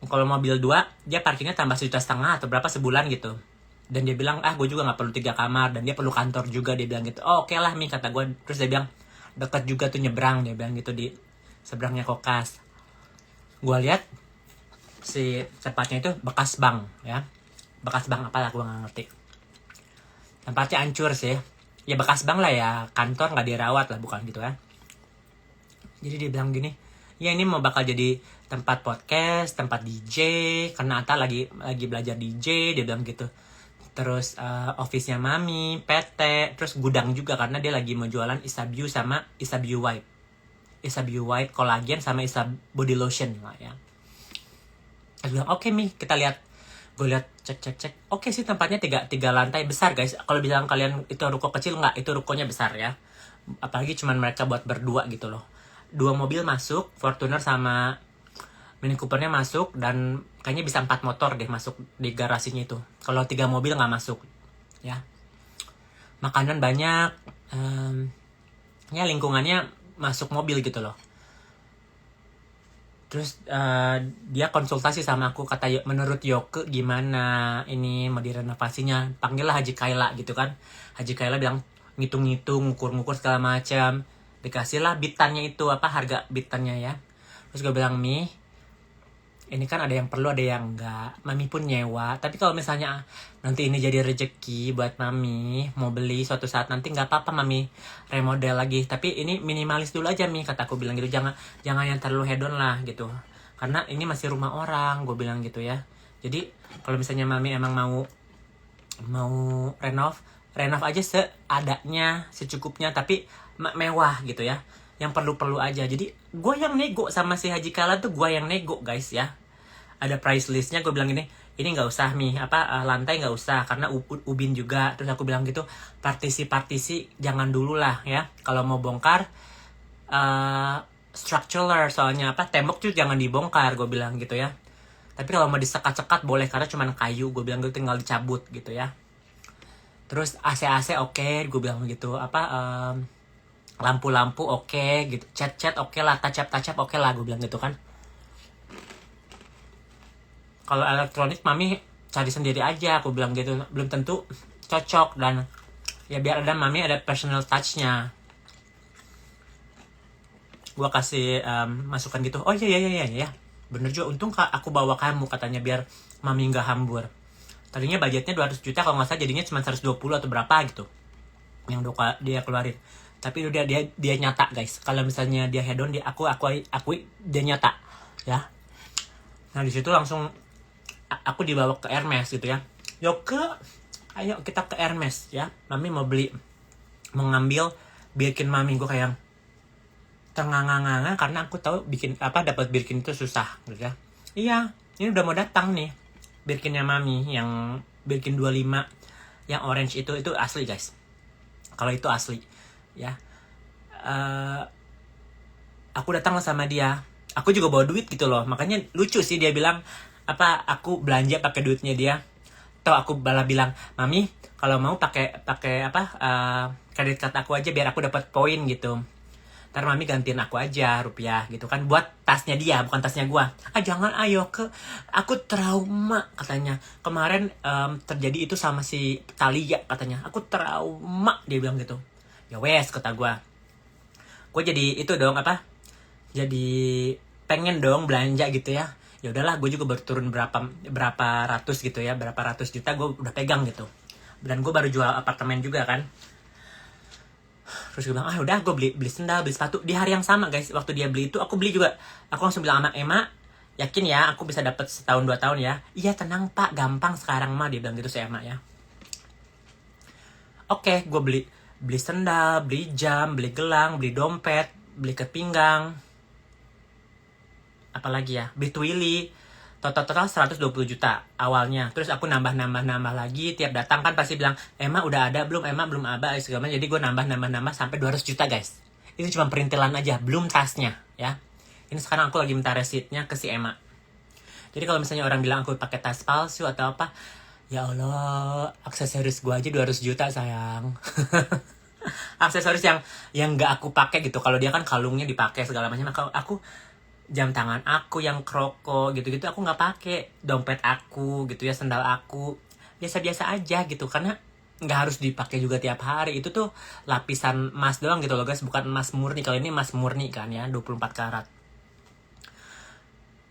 kalau mobil 2 dia parkirnya tambah 1,5 juta atau berapa sebulan gitu. Dan dia bilang gue juga nggak perlu 3 kamar, dan dia perlu kantor juga, dia bilang gitu. Oh oke lah Mi, kata gue. Terus dia bilang dekat juga tuh nyebrang, dia bilang gitu, di seberangnya Kokas. Gue lihat si tempatnya itu bekas bank ya, bekas bank apalah gue nggak ngerti. Tempatnya hancur sih ya, bekas bank lah ya, kantor nggak dirawat lah, bukan gitu kan. Jadi dia bilang gini, ya ini mau bakal jadi tempat podcast, tempat DJ, karena Atta lagi belajar DJ, dia bilang gitu. terus office-nya mami, PT, terus gudang juga karena dia lagi mau jualan Isabio sama Isabio White. Isabio White kolagen sama Isab body lotion lah ya. Aku bilang oke Mi, kita lihat. Gue lihat cek. Oke sih tempatnya tiga lantai besar guys. Kalau bilang kalian itu ruko kecil, nggak, itu rukonya besar ya. Apalagi cuman mereka buat berdua gitu loh. 2 mobil masuk, Fortuner sama Mini Coopernya masuk, dan kayaknya bisa 4 motor deh masuk di garasinya itu. Kalau 3 mobil nggak masuk, ya. Makanan banyak, ya lingkungannya masuk mobil gitu loh. Terus dia konsultasi sama aku, kata menurut Yoke gimana ini mau direnovasinya. Panggillah Haji Kaila gitu kan. Haji Kaila bilang ngitung-ngitung, ngukur-ngukur segala macam. Dikasihlah bitannya itu, harga bitannya ya. Terus gue bilang, Mi, ini kan ada yang perlu, ada yang enggak. Mami pun nyewa. Tapi kalau misalnya nanti ini jadi rezeki buat Mami, mau beli suatu saat nanti, nggak apa-apa Mami remodel lagi. Tapi ini minimalis dulu aja Mi, kata aku bilang gitu. Jangan yang terlalu hedon lah gitu. Karena ini masih rumah orang, gue bilang gitu ya. Jadi kalau misalnya Mami emang mau renov aja seadanya, secukupnya, tapi mewah gitu ya. Yang perlu-perlu aja. Jadi gue yang nego sama si Haji Kala tuh, gue yang nego guys ya. Ada price listnya, gue bilang ini nggak usah Mi, lantai nggak usah karena ubin juga. Terus aku bilang gitu, partisi jangan dulu lah ya. Kalau mau bongkar structural, soalnya tembok tuh jangan dibongkar, gue bilang gitu ya. Tapi kalau mau disekat-sekat boleh karena cuman kayu, gue bilang gitu, tinggal dicabut gitu ya. Terus AC oke, gue bilang gitu. Lampu-lampu oke gitu, cat oke lah, touch up oke lah, gue bilang gitu kan. Kalau elektronik Mami cari sendiri aja, aku bilang gitu, belum tentu cocok, dan ya biar ada Mami ada personal touch-nya. Gue kasih masukan gitu. Oh iya, bener juga, untung aku bawa kamu, katanya, biar Mami nggak hambur. Tadinya budgetnya 200 juta, kalau nggak salah jadinya cuma 120 atau berapa gitu yang dia keluarin. Tapi itu dia nyata guys. Kalau misalnya dia hedon, aku dia nyata ya. Nah di situ langsung aku dibawa ke Hermes gitu ya. Yoke, ayo kita ke Hermes ya. Mami mau ngambil Birkin Mami. Gue kayak tengah-nganga karena aku tahu dapat Birkin itu susah gitu ya. Iya, ini udah mau datang nih Birkinnya Mami, yang Birkin 25 yang orange itu asli guys. Kalau itu asli ya. Aku datang sama dia. Aku juga bawa duit gitu loh. Makanya lucu sih dia bilang aku belanja pakai duitnya dia. Atau aku malah bilang, Mami kalau mau pakai kredit card aku aja biar aku dapat poin gitu. Ntar Mami gantiin aku aja rupiah gitu kan, buat tasnya dia, bukan tasnya gua. Jangan, ayo aku trauma katanya. Kemarin terjadi itu sama si Talia katanya. Aku trauma, dia bilang gitu. Ya wes, kata gua. Gue jadi itu dong jadi pengen dong belanja gitu ya. Ya udahlah, gue juga baru turun berapa ratus gitu ya, berapa ratus juta gue udah pegang gitu. Dan gue baru jual apartemen juga kan. Terus gue bilang, udah, gue beli sendal, beli sepatu di hari yang sama guys. Waktu dia beli itu aku beli juga. Aku langsung bilang sama Emma, yakin ya aku bisa dapat setahun 2 tahun ya? Iya tenang Pak, gampang sekarang mah, dia bilang gitu si Emma ya. Oke, gue beli sendal, beli jam, beli gelang, beli dompet, beli ikat pinggang, apalagi ya, beli twili. Total 120 juta awalnya. Terus aku nambah lagi. Tiap datang kan pasti bilang, Emma udah ada belum? Emma belum ada segala macam. Jadi gue nambah sampai 200 juta guys. Itu cuma perintilan aja, belum tasnya ya. Ini sekarang aku lagi minta resitnya ke si Emma. Jadi kalau misalnya orang bilang aku pakai tas palsu atau apa, ya Allah, aksesoris gue aja 200 juta sayang. Aksesoris yang gak aku pakai gitu. Kalau dia kan kalungnya dipakai segala macam. Aku jam tangan aku yang kroko gitu-gitu aku nggak pakai, dompet aku gitu ya, sendal aku biasa-biasa aja gitu, karena nggak harus dipakai juga tiap hari. Itu tuh lapisan emas doang gitu loh guys, bukan emas murni. Kalau ini emas murni kan ya, 24 karat.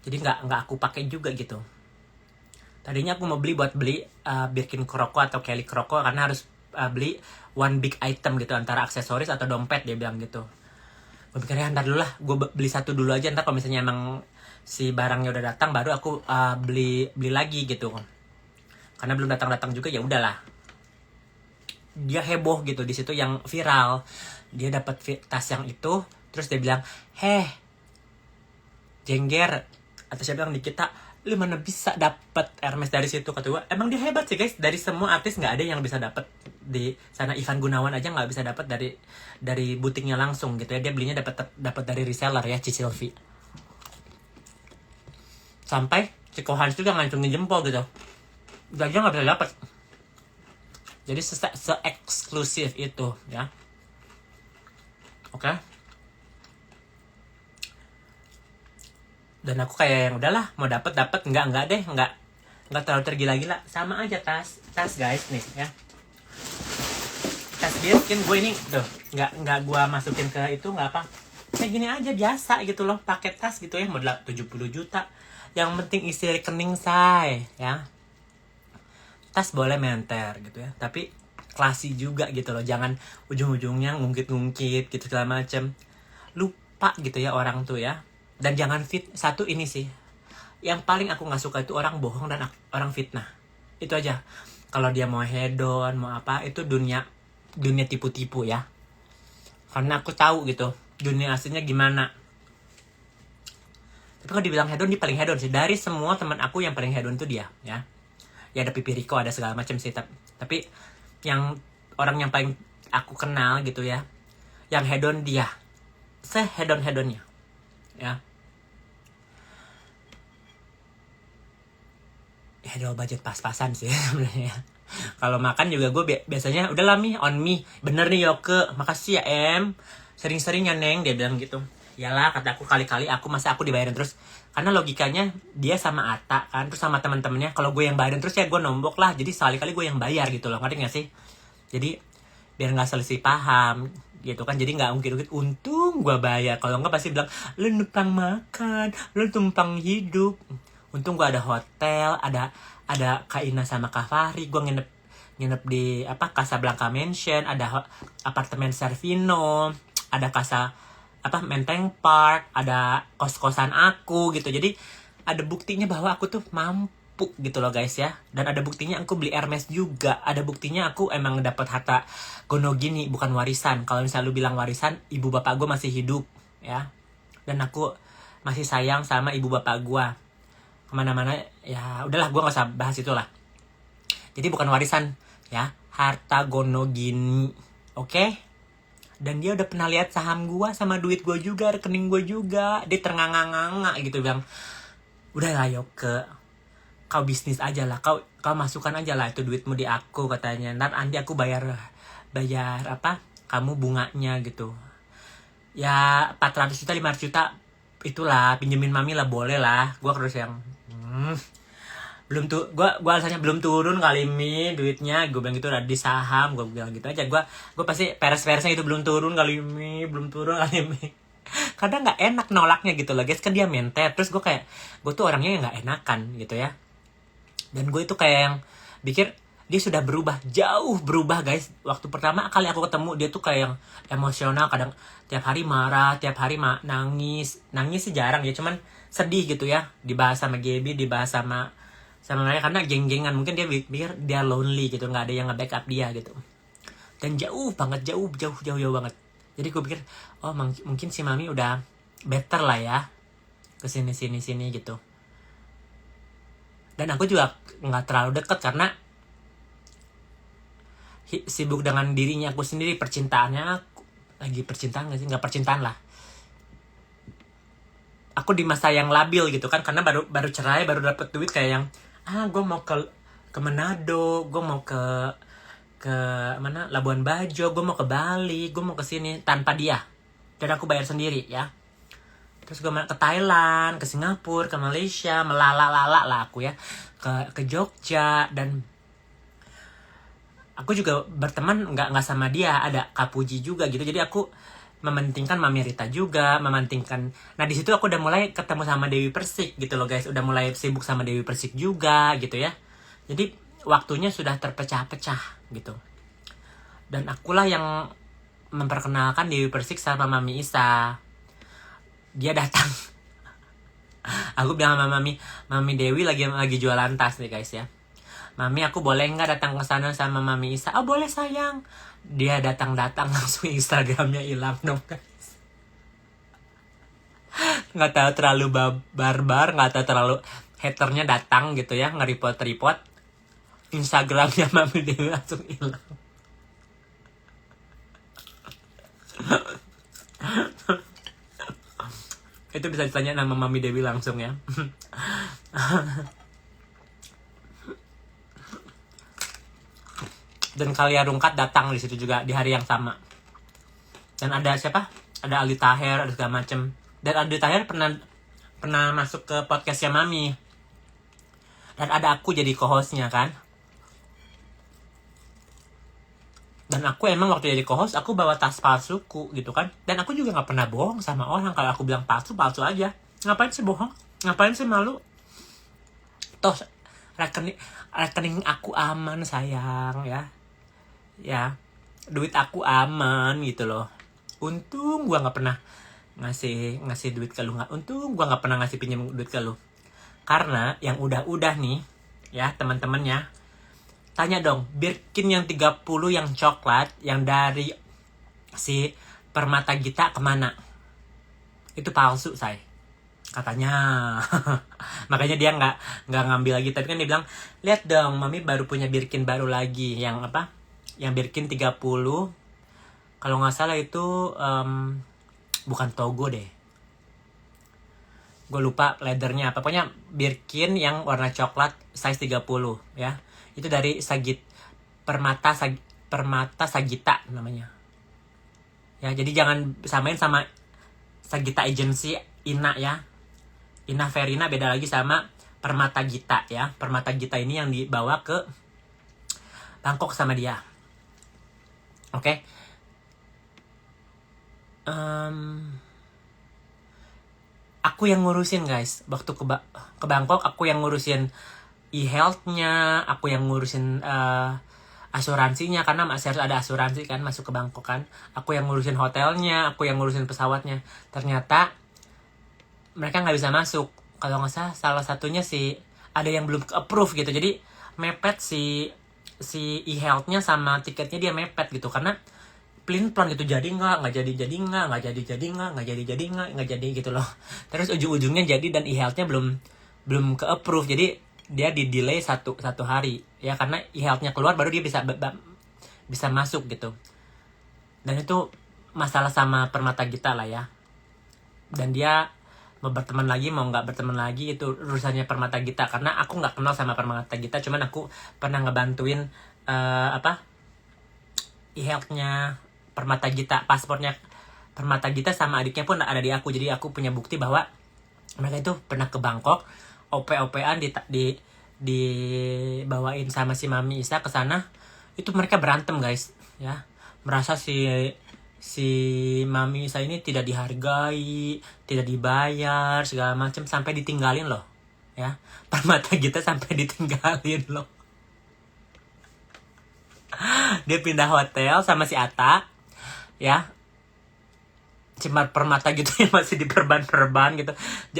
Jadi nggak aku pakai juga gitu. Tadinya aku mau beli Birkin kroko atau Kelly kroko, karena harus beli one big item gitu, antara aksesoris atau dompet, dia bilang gitu. Gue pikir ya ntar dulu lah, gue beli satu dulu aja, ntar kalau misalnya emang si barangnya udah datang baru aku beli lagi gitu. karena belum datang juga, ya udahlah. Dia heboh gitu di situ, yang viral dia dapat tas yang itu, terus dia bilang, Jengger atau siapa yang di kita, lu mana bisa dapat Hermes dari situ, kata gue. Emang dia hebat sih guys, dari semua artis nggak ada yang bisa dapat di sana. Ivan Gunawan aja nggak bisa dapat dari butiknya langsung gitu ya, dia belinya dapat dari reseller ya, Cicilvi. Sampai si Kohans juga ngancungin jempol gitu, dia aja nggak bisa dapat. Jadi se-eksklusif itu ya. Oke. Dan aku kayak yang udahlah, mau dapat enggak deh, enggak terlalu tergila-gila. Sama aja tas guys nih ya. Tas Birkin gue ini tuh enggak gue masukin ke itu, enggak apa. Kayak gini aja biasa gitu loh, pakai tas gitu ya, modal 70 juta. Yang penting isi rekening say ya. Tas boleh menter gitu ya, tapi klasi juga gitu loh, jangan ujung-ujungnya ngungkit gitu segala macem. Lupa gitu ya orang tuh ya. Dan jangan satu ini sih, yang paling aku nggak suka itu orang bohong dan orang fitnah. Itu aja. Kalau dia mau hedon mau apa, itu dunia tipu-tipu ya, karena aku tahu gitu dunia aslinya gimana. Tapi kalau dibilang hedon, dia paling hedon sih dari semua teman aku. Yang paling hedon tuh dia ya. Ya ada Pipi Rico, ada segala macam sih, tapi yang orang yang paling aku kenal gitu ya, yang hedon dia, sehedon-hedonnya ya. Hedon budget pas-pasan sih sebenarnya. Kalau makan juga gue biasanya udah lah on me. Bener nih Yoke, makasih ya em, sering-sering ya Neng, dia bilang gitu. Yalah, kata aku, kali-kali masa aku dibayarin terus. Karena logikanya dia sama Ata kan, terus sama teman-temannya. Kalau gue yang bayarin terus ya gue nombok lah. Jadi sekali-kali gue yang bayar gitu loh, ngerti gak sih? Jadi biar nggak selisih paham gitu kan. Jadi nggak ungkit-ungkit untung gue bayar. Kalau nggak pasti bilang lu numpang makan, lu tumpang hidup. Untung gue ada hotel, ada Kak Ina sama Kak Fahri. Gue nginep di Casablanca Mansion, ada apartemen Servino, ada Menteng Park, ada kos-kosan aku gitu. Jadi ada buktinya bahwa aku tuh mampu gitu loh guys ya. Dan ada buktinya aku beli Hermes juga. Ada buktinya aku emang dapat harta gono gini, bukan warisan. Kalau misalnya lu bilang warisan, ibu bapak gue masih hidup ya. Dan aku masih sayang sama ibu bapak gue. Kemana-mana ya udahlah, gue nggak usah bahas itu lah. Jadi bukan warisan ya, harta gono gini, oke? Dan dia udah pernah lihat saham gue sama duit gue juga, rekening gue juga. Dia ternganga-nganga gitu, bilang, udah lah Yoke, kau bisnis aja lah, kau masukkan aja lah itu duitmu di aku, katanya. Nanti aku bayar kamu bunganya gitu. Ya 400 juta 500 juta itulah, pinjemin mami lah, boleh lah. Gue terus yang belum tuh, gue alasannya belum turun kali Mi duitnya, gue bilang gitu, udah di saham, gue bilang gitu aja. Gue pasti peres-peresnya itu, belum turun kali Mi. Kadang nggak enak nolaknya gitu loh guys, kan dia menter. Terus gue tuh orangnya yang nggak enakan gitu ya. Dan gue itu kayak yang pikir dia sudah jauh berubah guys. Waktu pertama kali aku ketemu dia tuh kayak yang emosional, kadang tiap hari marah, tiap hari nangis sih jarang ya, cuman sedih gitu ya. Dibahas sama Gaby, dibahas sama mereka karena geng-gengan, mungkin dia pikir dia lonely gitu, nggak ada yang nge-backup dia gitu. Dan jauh banget banget. Jadi gue pikir, oh mungkin si mami udah better lah ya, kesini gitu. Dan aku juga nggak terlalu dekat karena sibuk dengan dirinya aku sendiri. Percintaannya aku lagi percintaan nggak sih, nggak percintaan lah. Aku di masa yang labil gitu kan, karena baru cerai, baru dapet duit, kayak yang gue mau ke Manado, gue mau ke mana, Labuan Bajo, gue mau ke Bali, gue mau ke sini tanpa dia, dan aku bayar sendiri ya. Terus gue ke Thailand, ke Singapura, ke Malaysia, melalala lah aku ya, ke Jogja. Dan aku juga berteman nggak sama dia, ada Kak Puji juga gitu. Jadi aku mementingkan Mami Rita juga, mementingkan. Nah di situ aku udah mulai ketemu sama Dewi Persik gitu loh guys, udah mulai sibuk sama Dewi Persik juga gitu ya. Jadi waktunya sudah terpecah-pecah gitu. Dan akulah yang memperkenalkan Dewi Persik sama Mami Isa. Dia datang. Aku bilang sama Mami Dewi lagi jualan tas nih guys ya. Mami aku boleh nggak datang ke sana sama Mami Isa? Oh boleh sayang. Dia datang langsung Instagramnya hilang dong guys. Nggak tahu terlalu barbar, nggak tahu terlalu haternya datang gitu ya, nge-report Instagramnya Mami Dewi langsung hilang. Itu bisa ditanya nama Mami Dewi langsung ya. Dan Kalia Rungkat datang di situ juga di hari yang sama. Dan ada siapa? Ada Aldi Taher, ada segala macem. Dan Aldi Taher pernah masuk ke podcastnya Mami. Dan ada aku jadi co-hostnya kan. Dan aku emang waktu jadi co-host aku bawa tas palsuku gitu kan. Dan aku juga gak pernah bohong sama orang. Kalau aku bilang palsu aja. Ngapain sih bohong? Ngapain sih malu? Toh rekening aku aman sayang ya. Ya, duit aku aman gitu loh. Untung gua gak pernah ngasih duit ke lu. Untung gua gak pernah ngasih pinjam duit ke lu. Karena yang udah nih ya teman-temannya, tanya dong, Birkin yang 30 yang coklat yang dari si Permata Gita kemana? Itu palsu say, katanya. Makanya dia nggak ngambil lagi. Tapi kan dia bilang, lihat dong Mami baru punya Birkin baru lagi. Yang apa? Yang Birkin 30. Kalau nggak salah itu bukan Togo deh. Gue lupa leathernya apa. Pokoknya Birkin yang warna coklat size 30 ya. Itu dari Permata Sagita namanya. Ya, jadi jangan samain sama Sagita Agency Ina ya. Ina Verina beda lagi sama Permata Gita ya. Permata Gita ini yang dibawa ke Bangkok sama dia. Oke. Aku yang ngurusin guys. Waktu ke Bangkok aku yang ngurusin e-health-nya, aku yang ngurusin asuransinya, karena masih harus ada asuransi kan masuk ke Bangkok kan. Aku yang ngurusin hotelnya, aku yang ngurusin pesawatnya. Ternyata mereka nggak bisa masuk. Kalau nggak salah satunya sih ada yang belum approve gitu. Jadi mepet si e-health-nya sama tiketnya dia mepet gitu, karena plan gitu, jadi gitu loh. Terus ujung-ujungnya jadi dan e-health-nya belum ke approve, jadi dia di delay satu hari ya, karena e-health-nya keluar baru dia bisa masuk gitu. Dan itu masalah sama Permata Gita lah ya. Dan dia mau berteman lagi mau nggak berteman lagi itu urusannya Permata Gita, karena aku nggak kenal sama Permata Gita, cuman aku pernah ngebantuin e-health-nya Permata Gita, paspornya Permata Gita sama adiknya pun ada di aku. Jadi aku punya bukti bahwa mereka itu pernah ke Bangkok, OP-OP-an dibawain sama si Mami Isa ke sana. Itu mereka berantem guys ya, merasa si Mami Isa ini tidak dihargai, tidak dibayar segala macam, sampai ditinggalin loh ya. Permata Gita sampai ditinggalin loh. Dia pindah hotel sama si Ata ya, cuma Permata gitu yang masih di perban gitu.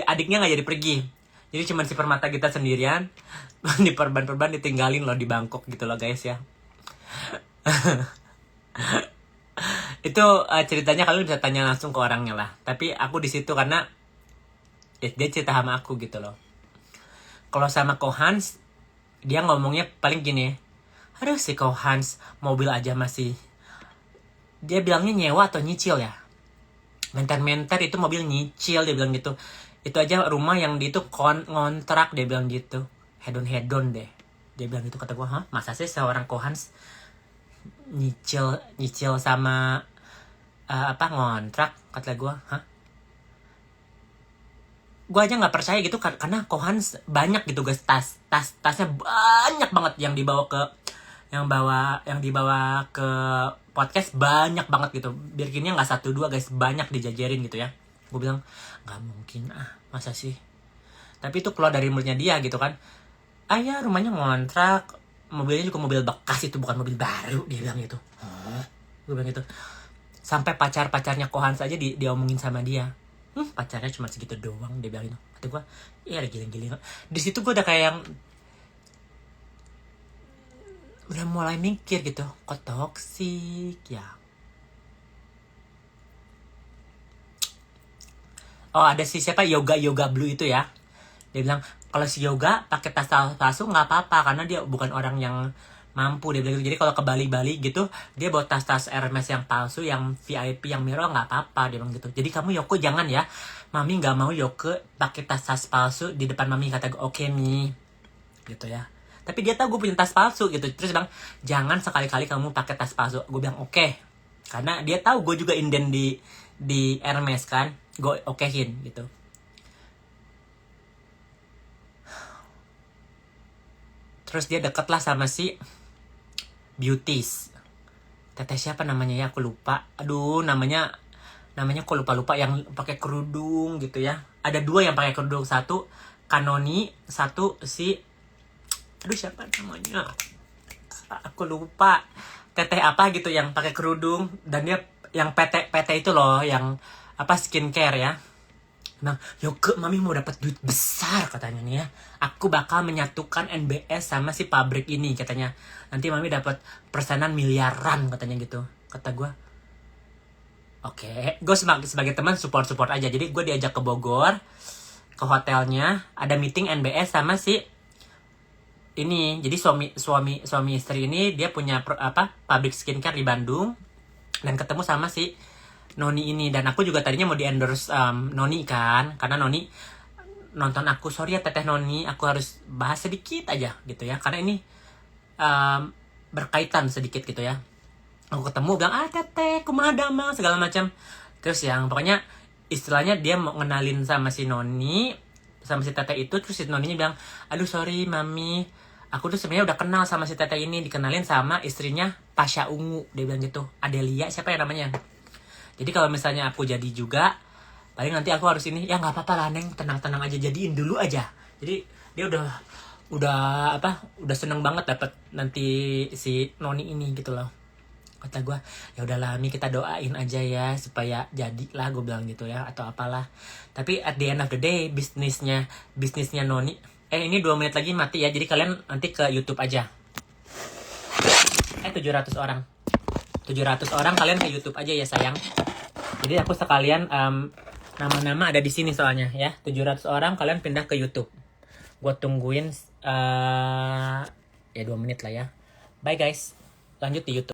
Adiknya nggak jadi pergi, jadi cuma si Permata Gita sendirian di perban ditinggalin loh di Bangkok gitu loh guys ya. Itu ceritanya kalian bisa tanya langsung ke orangnya lah. Tapi aku di situ karena dia cerita sama aku gitu loh. Kalau sama Ko Hans, dia ngomongnya paling gini, aduh si Ko Hans mobil aja masih, dia bilangnya nyewa atau nyicil ya, menter itu mobil nyicil dia bilang gitu. Itu aja rumah yang di itu ngontrak dia bilang gitu. Hedon deh dia bilang gitu. Kata gue, hah masa sih seorang Ko Hans nyicil sama ngontrak? Kata gue, hah, gue aja nggak percaya gitu karena Ko Hans banyak gitu guys, tasnya banyak banget yang dibawa ke podcast, banyak banget gitu. Birkinnya nggak 1-2 guys, banyak dijajarin gitu ya. Gue bilang nggak mungkin masa sih. Tapi itu keluar dari mulutnya dia gitu kan. Ya rumahnya ngontrak, mobilnya juga mobil bekas, itu bukan mobil baru, dia bilang gitu. Gue bilang gitu. Sampai pacarnya Ko Hans aja diomongin sama dia. Pacarnya cuma segitu doang, dia bilang gitu. Kata gue, iya ada giling-giling. Di situ gue udah kayak yang udah mulai mikir gitu, kok toksik ya. Oh ada si siapa yoga blue itu ya, dia bilang kalau si yoga pakai tas palsu nggak apa-apa karena dia bukan orang yang mampu, dia bilang gitu. Jadi kalau ke Bali gitu dia bawa tas Hermes yang palsu, yang VIP, yang mewah nggak apa-apa, dia bilang gitu. Jadi kamu Yoko jangan ya, mami nggak mau Yoko pakai tas palsu di depan mami, kata gue. Oke Mi gitu ya, tapi dia tahu gue punya tas palsu gitu. Terus bilang jangan sekali-kali kamu pakai tas palsu. Gue bilang oke, karena dia tahu gue juga inden di Hermes kan, gue okein gitu. Terus dia deket lah sama si Beauties, teteh siapa namanya ya, aku lupa. Aduh namanya kok lupa yang pakai kerudung gitu ya. Ada dua yang pakai kerudung, satu Kanoni, satu si aduh siapa namanya, aku lupa. Teteh apa gitu yang pakai kerudung, dan dia yang PT itu loh, yang apa skincare ya. Nah, Yoke, mami mau dapat duit besar katanya nih ya. Aku bakal menyatukan NBS sama si pabrik ini katanya. Nanti mami dapat persenan miliaran katanya gitu. Kata gue, oke, gue sebagai teman support aja. Jadi gue diajak ke Bogor, ke hotelnya, ada meeting NBS sama si ini. Jadi suami istri ini dia punya pabrik skincare di Bandung, dan ketemu sama si Noni ini. Dan aku juga tadinya mau di endorse Noni kan, karena Noni nonton aku. Sorry ya teteh Noni, aku harus bahas sedikit aja gitu ya, karena ini berkaitan sedikit gitu ya. Aku ketemu bilang teteh kumaha damang segala macam. Terus yang pokoknya istilahnya dia mau ngenalin sama si Noni, sama si teteh itu. Terus si Noninya bilang, aduh sorry mami, aku tuh sebenarnya udah kenal sama si teteh ini, dikenalin sama istrinya Pasha Ungu, dia bilang gitu. Adelia siapa ya namanya. Jadi kalau misalnya aku jadi juga, paling nanti aku harus ini, ya nggak apa-apa lah Neng, tenang-tenang aja, jadiin dulu aja. Jadi dia udah seneng banget dapat nanti si Noni ini gitu loh. Kata gue, ya udahlah Mi, kita doain aja ya supaya jadilah, gue bilang gitu ya, atau apalah. Tapi at the end of the day, bisnisnya Noni. Ini 2 menit lagi mati ya, jadi kalian nanti ke YouTube aja. 700 orang kalian ke YouTube aja ya sayang. Jadi aku sekalian nama-nama ada di sini soalnya ya. 700 orang kalian pindah ke YouTube. Gue tungguin ya 2 menit lah ya. Bye guys. Lanjut di YouTube.